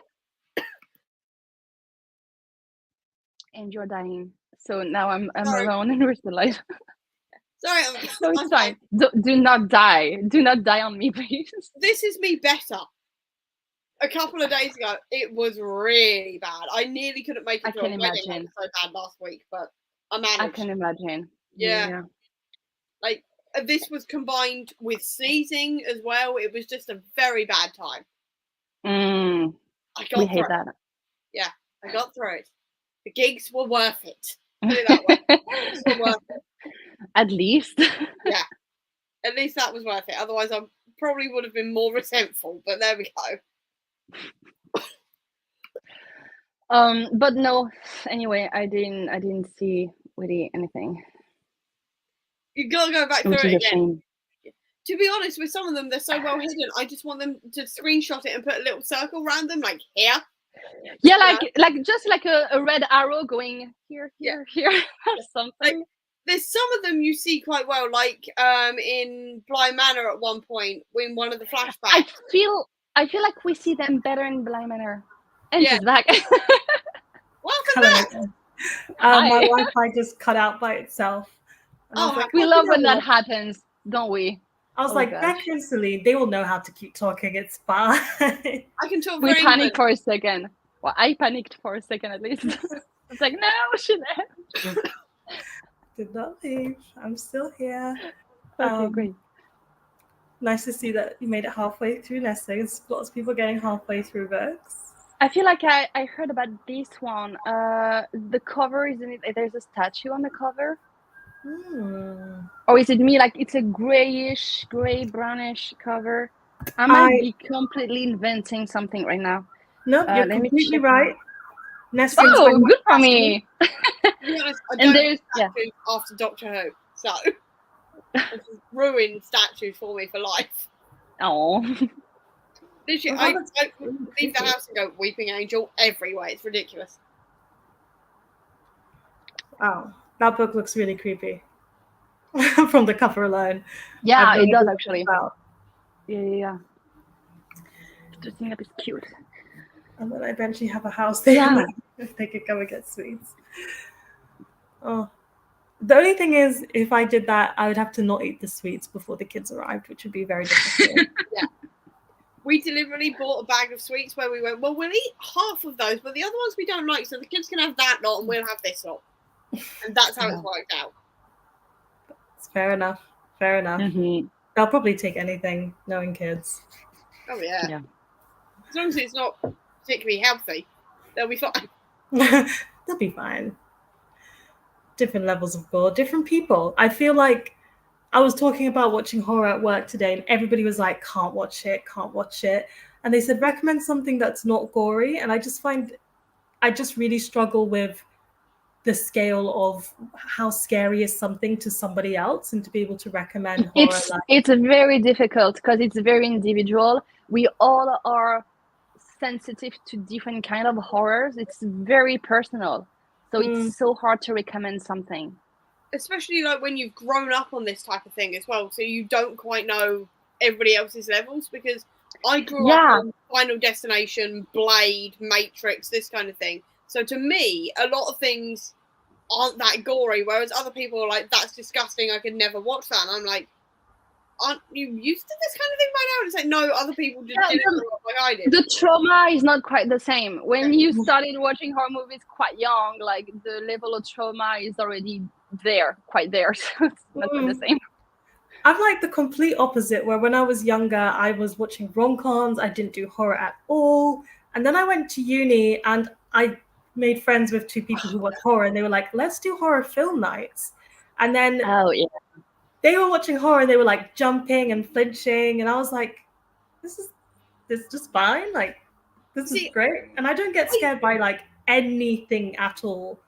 And you're dying. So now I'm alone and we're still live. Sorry. No, it's fine. Do not die. Do not die on me, please. This is me better. A couple of days ago, it was really bad. I nearly couldn't make it to a wedding. It was so bad last week, but I managed. I can imagine. Yeah. Like, this was combined with sneezing as well. It was just a very bad time. I got through it. Yeah, I got through it. The gigs were worth it. Put it that way. Gigs were worth it. At least. Yeah. At least that was worth it. Otherwise, I probably would have been more resentful. But there we go. But no. Anyway, I didn't see really anything. You gotta go back through it again. To be honest, with some of them, they're so well hidden. I just want them to screenshot it and put a little circle around them, like here. Yeah, like just like a red arrow going here, or something. Like, there's some of them you see quite well, like in Bly Manor at one point in one of the flashbacks. I feel like we see them better in Bly Manor. And she's back. Welcome back. My Wi-Fi just cut out by itself. We love when that happens, don't we? I was Bekka and Celine, they will know how to keep talking. It's fine. I can talk. We panicked for a second. Well, I panicked for a second at least. It's like, no, she left. Did not leave. I'm still here. Okay, great. Nice to see that you made it halfway through Nestings. Lots of people getting halfway through books. I feel like I heard about this one. The cover, isn't it? There's a statue on the cover. Or is it me? Like it's a gray brownish cover. I might be completely inventing something right now. No, you're completely right. Nestings. Oh, good for me. To be honest, I And don't after Doctor Who, so it's ruined statues for me for life. Oh. Literally, I leave the house and go Weeping Angel everywhere. It's ridiculous. Oh, that book looks really creepy from the cover alone. Yeah, it does actually. Yeah. Just think that is cute. And then I eventually have a house there if they could go and get sweets. Oh, the only thing is, if I did that, I would have to not eat the sweets before the kids arrived, which would be very difficult. Yeah. We deliberately bought a bag of sweets where we went, well, we'll eat half of those, but the other ones we don't like, so the kids can have that lot and we'll have this lot. And that's how it's worked out. It's fair enough. Mm-hmm. They'll probably take anything, knowing kids. Oh, yeah. As long as it's not particularly healthy, they'll be fine. They'll be fine. Different levels of gore, different people. I feel like I was talking about watching horror at work today and everybody was like, can't watch it. And they said, recommend something that's not gory. And I just really struggle with the scale of how scary is something to somebody else, and to be able to recommend horror. It's very difficult because it's very individual. We all are sensitive to different kind of horrors. It's very personal. So it's so hard to recommend something. Especially like when you've grown up on this type of thing as well, so you don't quite know everybody else's levels, because I grew up on Final Destination, Blade, Matrix, this kind of thing. So to me, a lot of things aren't that gory, whereas other people are like, that's disgusting, I could never watch that. And I'm like, aren't you used to this kind of thing by now? And it's like, no, other people didn't grow up like I did. The trauma is not quite the same. When you started watching horror movies quite young, like the level of trauma is already quite there. So it's not quite the same. I'm like the complete opposite, where when I was younger, I was watching rom-coms, I didn't do horror at all. And then I went to uni and I made friends with two people who watch horror, and they were like, let's do horror film nights. And then they were watching horror and they were like jumping and flinching, and I was like, this is just fine, like this is great. And I don't get scared by like anything at all.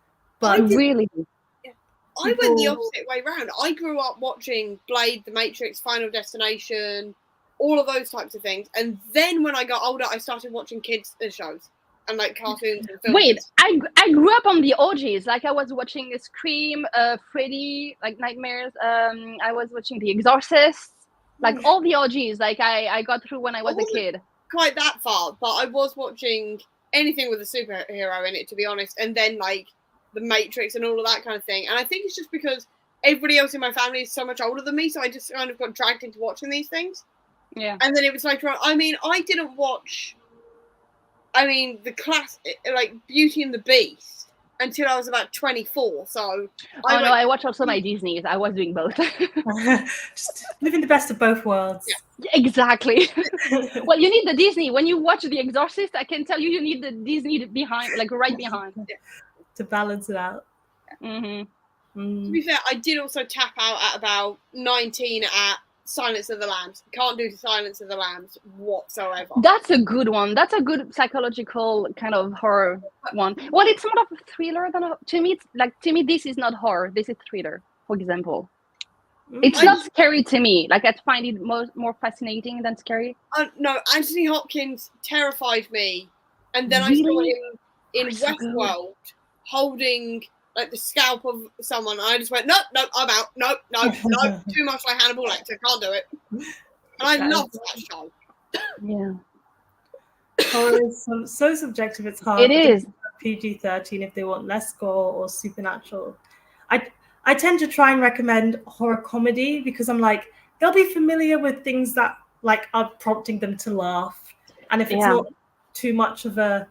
But I went the opposite way round. I grew up watching Blade, The Matrix, Final Destination, all of those types of things. And then when I got older, I started watching kids' shows and like cartoons and films. Wait, I grew up on the OGs. Like I was watching Scream, Freddy, like Nightmares. I was watching The Exorcist, like all the OGs. Like I got through when I was a kid. Quite that far, but I was watching anything with a superhero in it, to be honest. And then like The Matrix and all of that kind of thing. And I think it's just because everybody else in my family is so much older than me, so I just kind of got dragged into watching these things. Yeah. And then it was like, I mean, I didn't watch, the class, like Beauty and the Beast, until I was about 24. So I watched also my Disneys. I was doing both. Just living the best of both worlds. Yeah. Exactly. Well, you need the Disney. When you watch The Exorcist, I can tell you need the Disney behind, like right behind. To balance it out. To be fair, I did also tap out at about 19 at Silence of the Lambs. Can't do Silence of the Lambs whatsoever. That's a good one. That's a good psychological kind of horror one. Well, it's more of a thriller than to me. This is not horror. This is thriller. For example, it's not scary to me. Like I find it more fascinating than scary. No, Anthony Hopkins terrified me, and then I saw him in Westworld holding like the scalp of someone. I just went, no, I'm out. No, too much like Hannibal Lecter. Can't do it. And I loved that show. Yeah. Horror is so subjective. It's hard. It is. PG-13 if they want less gore or supernatural. I tend to try and recommend horror comedy because I'm like, they'll be familiar with things that like are prompting them to laugh. And if it's not too much of a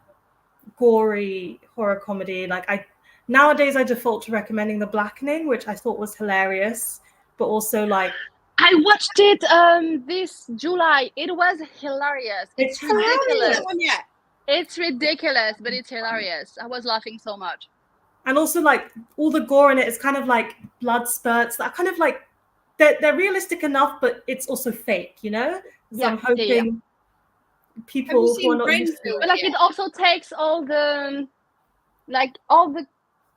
gory horror comedy, like nowadays I default to recommending The Blackening, which I thought was hilarious, but also like I watched it this July. It was hilarious. It's It's hilarious. I haven't seen ridiculous. that one yet. It's ridiculous, but it's hilarious. I was laughing so much. and also like all the gore in it is kind of like blood spurts that are kind of like they're realistic enough, but it's also fake, you know? So Yeah, I'm hoping yeah. people Have you who are seen not used to Renfield? But like Yeah. it also takes all the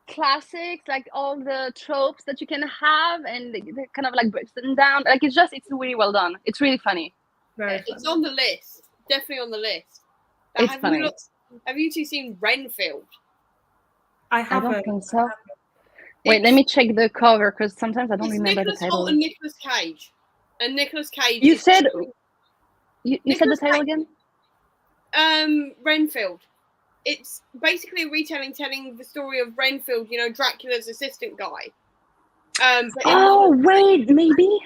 classics, like all the tropes that you can have, and it kind of like breaks them down. Like it's really well done. It's really funny. very It's funny. on the list. Definitely on the list. But It's funny. Have you two seen Renfield? I I haven't. don't think so. Wait, let me check the cover because sometimes I don't It's remember Nicholas the Hoult title. and Nicolas Cage. And Nicolas Cage. You is said you said the Nicolas title Cage. again? Renfield. It's basically a retelling telling the story of Renfield, you know, Dracula's assistant guy. But in Oh modern- wait, maybe.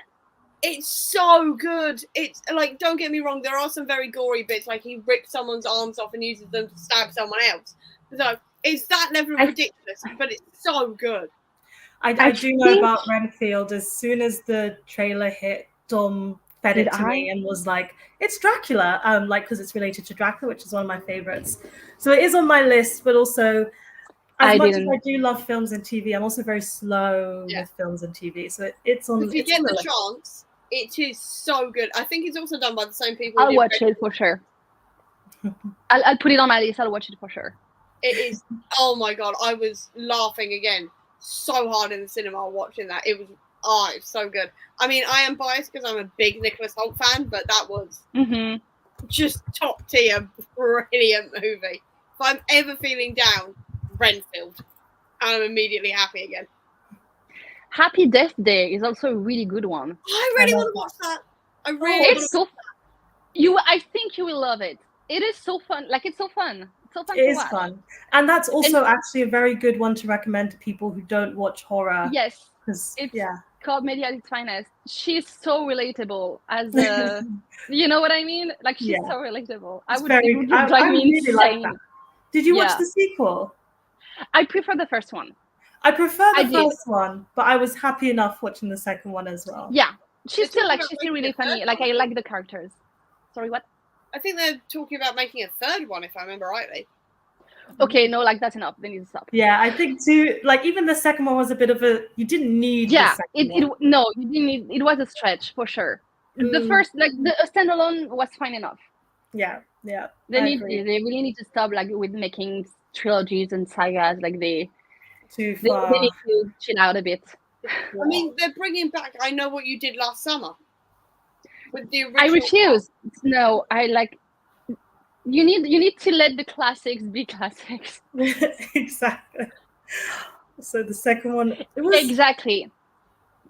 It's so good. It's like, don't get me wrong, there are some very gory bits, like he rips someone's arms off and uses them to stab someone else. So it's that level of ridiculous, but it's so good. I do know about Renfield. As soon as the trailer hit, Dom fed it to me and was like, "It's Dracula," like because it's related to Dracula, which is one of my favorites. So it is on my list, but also as much as I do love films and TV, I'm also very slow with films and TV. So it's on. If you it's get on the list. chance, it is so good. I think it's also done by the same people. I'll watch it for sure. I'll put it on my list. I'll watch it for sure. It is. Oh my god, I was laughing again so hard in the cinema watching that. It was it's so good. I mean, I am biased because I'm a big Nicholas Hoult fan, but that was just top tier, brilliant movie. If I'm ever feeling down, Renfield, and I'm immediately happy again. Happy Death Day is also a really good one. I really want to watch that. I really. It's so. I think you will love it. It is so fun. Like it's so fun. It's so fun. It is fun, and that's also actually a very good one to recommend to people who don't watch horror. Yes, because it's comedy at its finest. She's so relatable as a, you know what I mean? Like she's so relatable. It would drive me insane. Like that. Did you watch the sequel? I prefer the first one. I prefer the first one, but I was happy enough watching the second one as well. Yeah, she's still really funny. Like I like the characters. Sorry, what? I think they're talking about making a third one, if I remember rightly. Okay, no, like that's enough. They need to stop. Yeah, I think too. Like even the second one was a bit of a. You didn't need. Yeah, the second one. No, you didn't need. It was a stretch for sure. The first, like the standalone, was fine enough. Yeah, yeah. They really need to stop like with making trilogies and sagas. Like they too far. They need to chill out a bit. I mean, they're bringing back I Know What You Did Last Summer. With the original I refuse. No, I like. You need to let the classics be classics. Exactly. So the second one, it was exactly.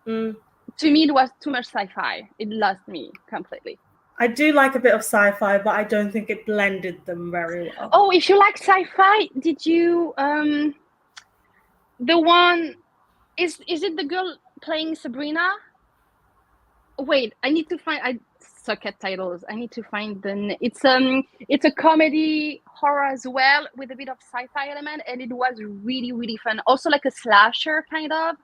To me, it was too much sci-fi. It lost me completely. I do like a bit of sci-fi, but I don't think it blended them very well. Oh, if you like sci-fi, did you the one is it the girl playing Sabrina? Wait, I need to find. I suck at titles. I need to find it's a comedy horror as well with a bit of sci-fi element, and it was really really fun. Also like a slasher kind of.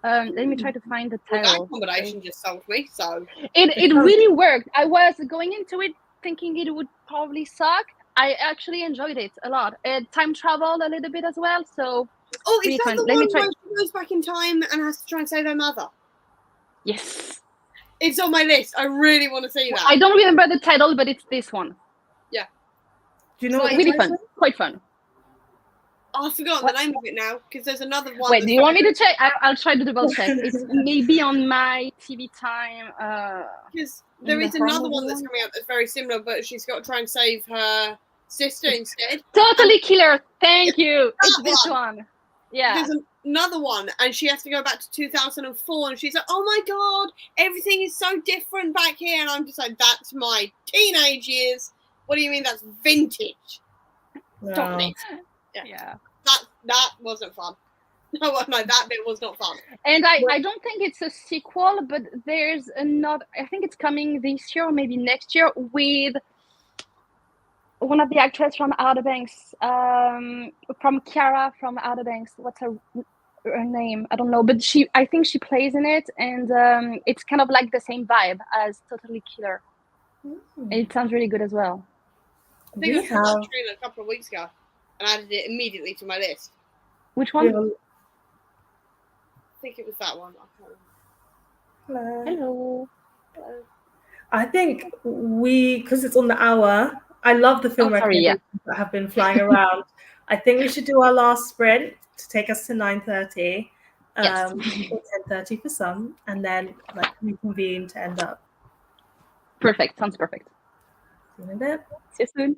Let me try to find the title. That combination just sold me. So it really worked. I was going into it thinking it would probably suck. I actually enjoyed it a lot. It time traveled a little bit as well, so. Oh, is that the one where she goes back in time and has to try and save her mother? Yes. It's on my list. I really want to see that. I don't remember the title, but it's this one. Yeah. Do you know what really fun. Quite fun. Oh, I forgot the name of it now because there's another one. Wait, do you want me to check? I'll try to double check. It's maybe on my TV time. Because there is another one that's coming out that's very similar, but she's got to try and save her sister instead. Totally Killer. Thank you. It's this one. Yeah. There's another one, and she has to go back to 2004, and she's like, "Oh my god, everything is so different back here," and I'm just like, "That's my teenage years. What do you mean that's vintage?" No. Stop it. Yeah. That wasn't fun. No, that bit was not fun. And I don't think it's a sequel, but there's another. I think it's coming this year or maybe next year with. one of the actresses from Outer Banks, from Kiara from Outer Banks. What's her name? I don't know, but I think she plays in it, and it's kind of like the same vibe as Totally Killer. It sounds really good as well. I think I watched the trailer a couple of weeks ago and added it immediately to my list. Which one? I think it was that one. I can't remember. Hello. I think because it's on the hour, I love the film recommendations that have been flying around. I think we should do our last sprint to take us to 9:30, Yes. or 10:30 for some, and then reconvene to end up. Perfect. Sounds perfect. See you in a bit. See you soon.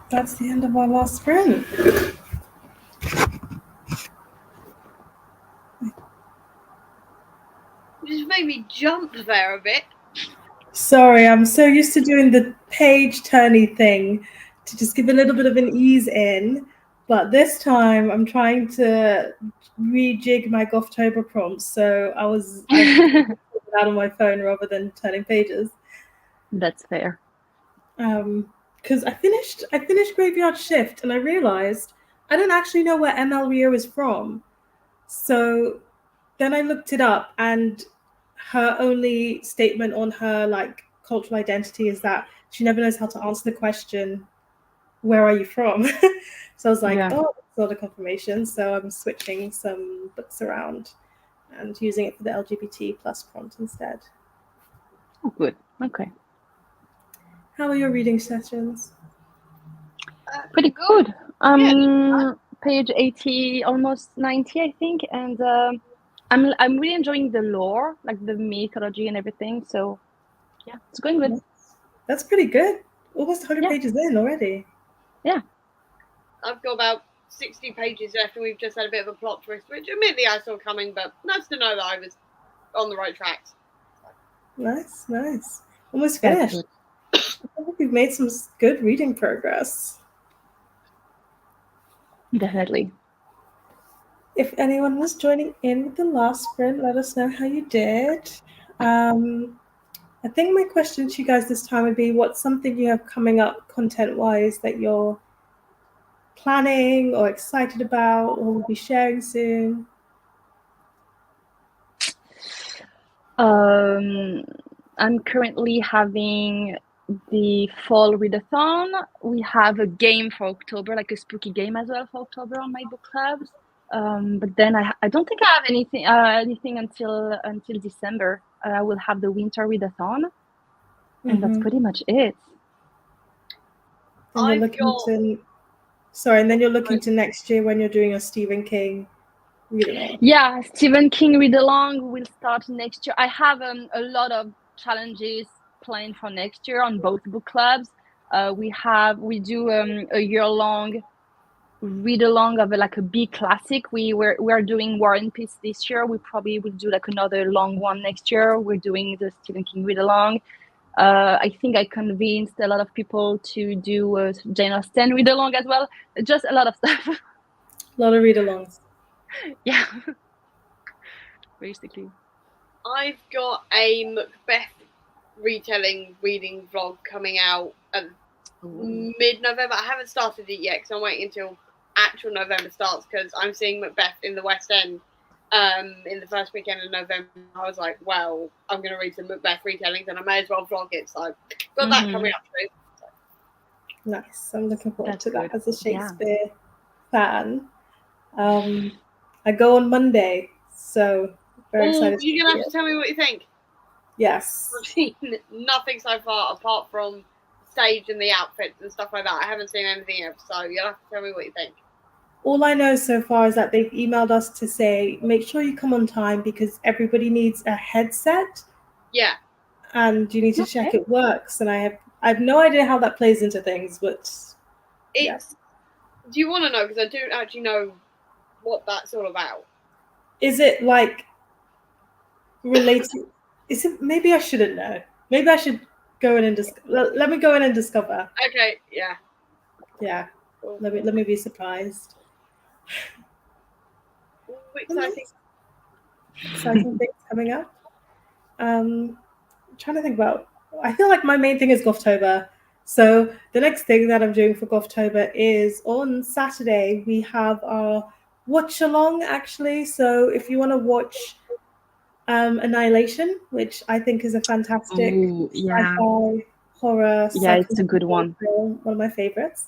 that's the end of our last sprint. You just made me jump there a bit. Sorry, I'm so used to doing the page turny thing to just give a little bit of an ease in. But this time I'm trying to rejig my Gothtober prompts. So I out on my phone rather than turning pages. That's fair. Because I finished Graveyard Shift and I realized I don't actually know where ML Rio is from. So then I looked it up, and her only statement on her like cultural identity is that she never knows how to answer the question, "Where are you from?" So I was like, "Oh, that's not a confirmation." So I'm switching some books around and using it for the LGBT plus prompt instead. Oh, good. Okay. How are your reading sessions? Pretty good. Page 80, almost 90, I think, and I'm really enjoying the lore, like the mythology and everything. So yeah, it's going good. That's pretty good. Almost 100 pages in already. Yeah. I've got about 60 pages left, and we've just had a bit of a plot twist, which admittedly I saw coming, but nice to know that I was on the right tracks. Nice. Almost finished. I think we've made some good reading progress. Definitely. If anyone was joining in with the last sprint, let us know how you did. I think my question to you guys this time would be, what's something you have coming up content-wise that you're planning or excited about or will be sharing soon? I'm currently having the fall readathon. We have a game for October, like a spooky game as well for October on my book clubs. But then I don't think I have anything until December. I will have the winter readathon, and that's pretty much it. And then you're looking to next year when you're doing your Stephen King read along. Yeah, Stephen King read along will start next year. I have a lot of challenges planned for next year on both book clubs. We do a year-long read along of a big classic. We're doing War and Peace this year. We probably will do like another long one next year. We're doing the Stephen King read along. I think I convinced a lot of people to do Jane Austen read along as well. Just a lot of stuff. A lot of read alongs. Yeah. Basically. I've got a Macbeth retelling reading vlog coming out mid-November. I haven't started it yet because I'm waiting until actual November starts because I'm seeing Macbeth in the West End in the first weekend of November. I was like, well, I'm going to read some Macbeth retellings and I may as well vlog it. So I've got that coming up too. So. Nice. I'm looking forward to that as a Shakespeare fan. I go on Monday, so very excited. You're going to have to tell me what you think. Yes. I've seen nothing so far apart from stage and the outfits and stuff like that. I haven't seen anything else, so you'll have to tell me what you think. All I know so far is that they've emailed us to say, make sure you come on time because everybody needs a headset. Yeah. And you need to check it works. And I have no idea how that plays into things, but it's. Do you want to know? Because I don't actually know what that's all about. Is it like related? Is it? Maybe I shouldn't know. Maybe I should go in and let me go in and discover. Okay. Yeah. Yeah. Cool. Let me be surprised. Exciting things coming up. I'm trying to think about. I feel like my main thing is Gothtober. So the next thing that I'm doing for Gothtober is on Saturday we have our watch along actually. So if you want to watch Annihilation, which I think is a fantastic sci-fi horror. Yeah, it's a good one. One of my favorites.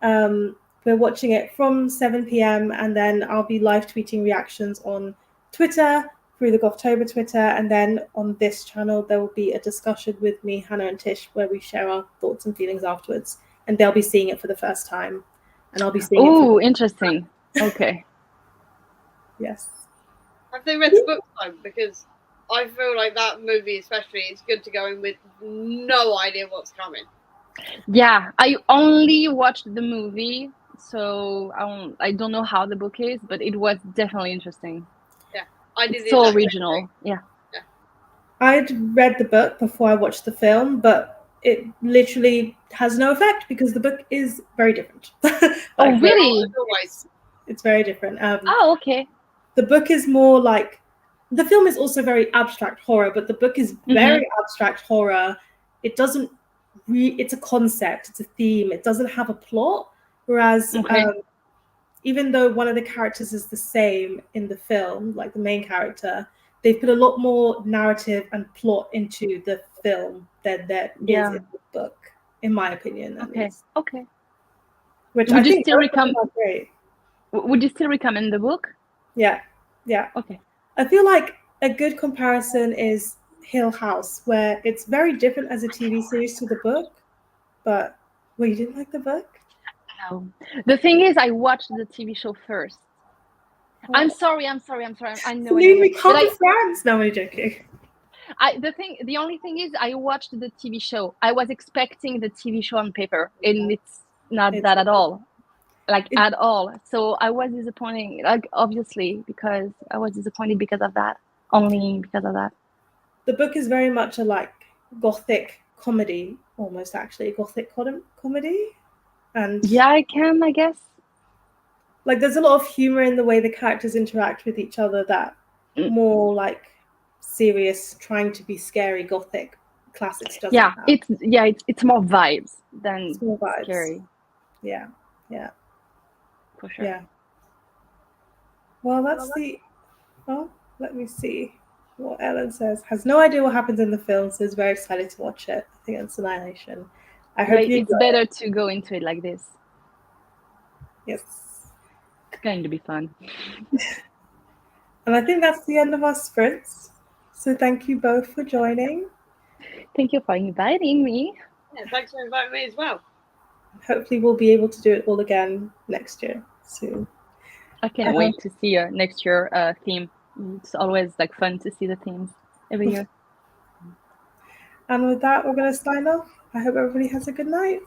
We're watching it from 7 p.m. and then I'll be live tweeting reactions on Twitter through the Gothtober Twitter, and then on this channel there will be a discussion with me, Hannah, and Tish where we share our thoughts and feelings afterwards, and they'll be seeing it for the first time, and I'll be seeing it. Oh, interesting. Okay. Yes. Have they read the book though? Because I feel like that movie, especially, it's good to go in with no idea what's coming. Yeah, I only watched the movie, so I don't know how the book is, but it was definitely interesting. Yeah, I did It's the so exact same original. thing. Yeah. I'd read the book before I watched the film, but it literally has no effect because the book is very different. Oh, really? As always. It's very different. Oh, okay. The book is more like, the film is also very abstract horror, but the book is very abstract horror. It doesn't it's a concept, it's a theme, it doesn't have a plot. Whereas Okay. even though one of the characters is the same in the film, like the main character, they put a lot more narrative and plot into the film than there is in the book, in my opinion, at least. Okay. Which Would I you think still both of them are great. Would you still recommend the book? Yeah. Okay. I feel like a good comparison is Hill House, where it's very different as a TV series to the book. But you didn't like the book? No. The thing is, I watched the TV show first. I'm sorry. I know. Celine, we can't But be friends. No, I'm joking. the only thing is, I watched the TV show. I was expecting the TV show on paper, and it's not that at all. At all. So I was disappointed. Obviously, because I was disappointed because of that. Only because of that. The book is very much a gothic comedy, almost actually gothic comedy, and yeah, I guess. There's a lot of humor in the way the characters interact with each other that more serious, trying to be scary gothic classics doesn't have. It's more vibes than more vibes. Scary. Yeah. For sure. Yeah. Well, let me see what Ellen says. Has no idea what happens in the film, so is very excited to watch it. I think it's Annihilation. I hope it's better to go into it like this. Yes. It's going to be fun. And I think that's the end of our sprints. So thank you both for joining. Thank you for inviting me. Yeah, thanks for inviting me as well. Hopefully we'll be able to do it all again next year soon. I can't wait to see next year theme. It's always fun to see the themes every year. And with that, we're going to sign off. I hope everybody has a good night.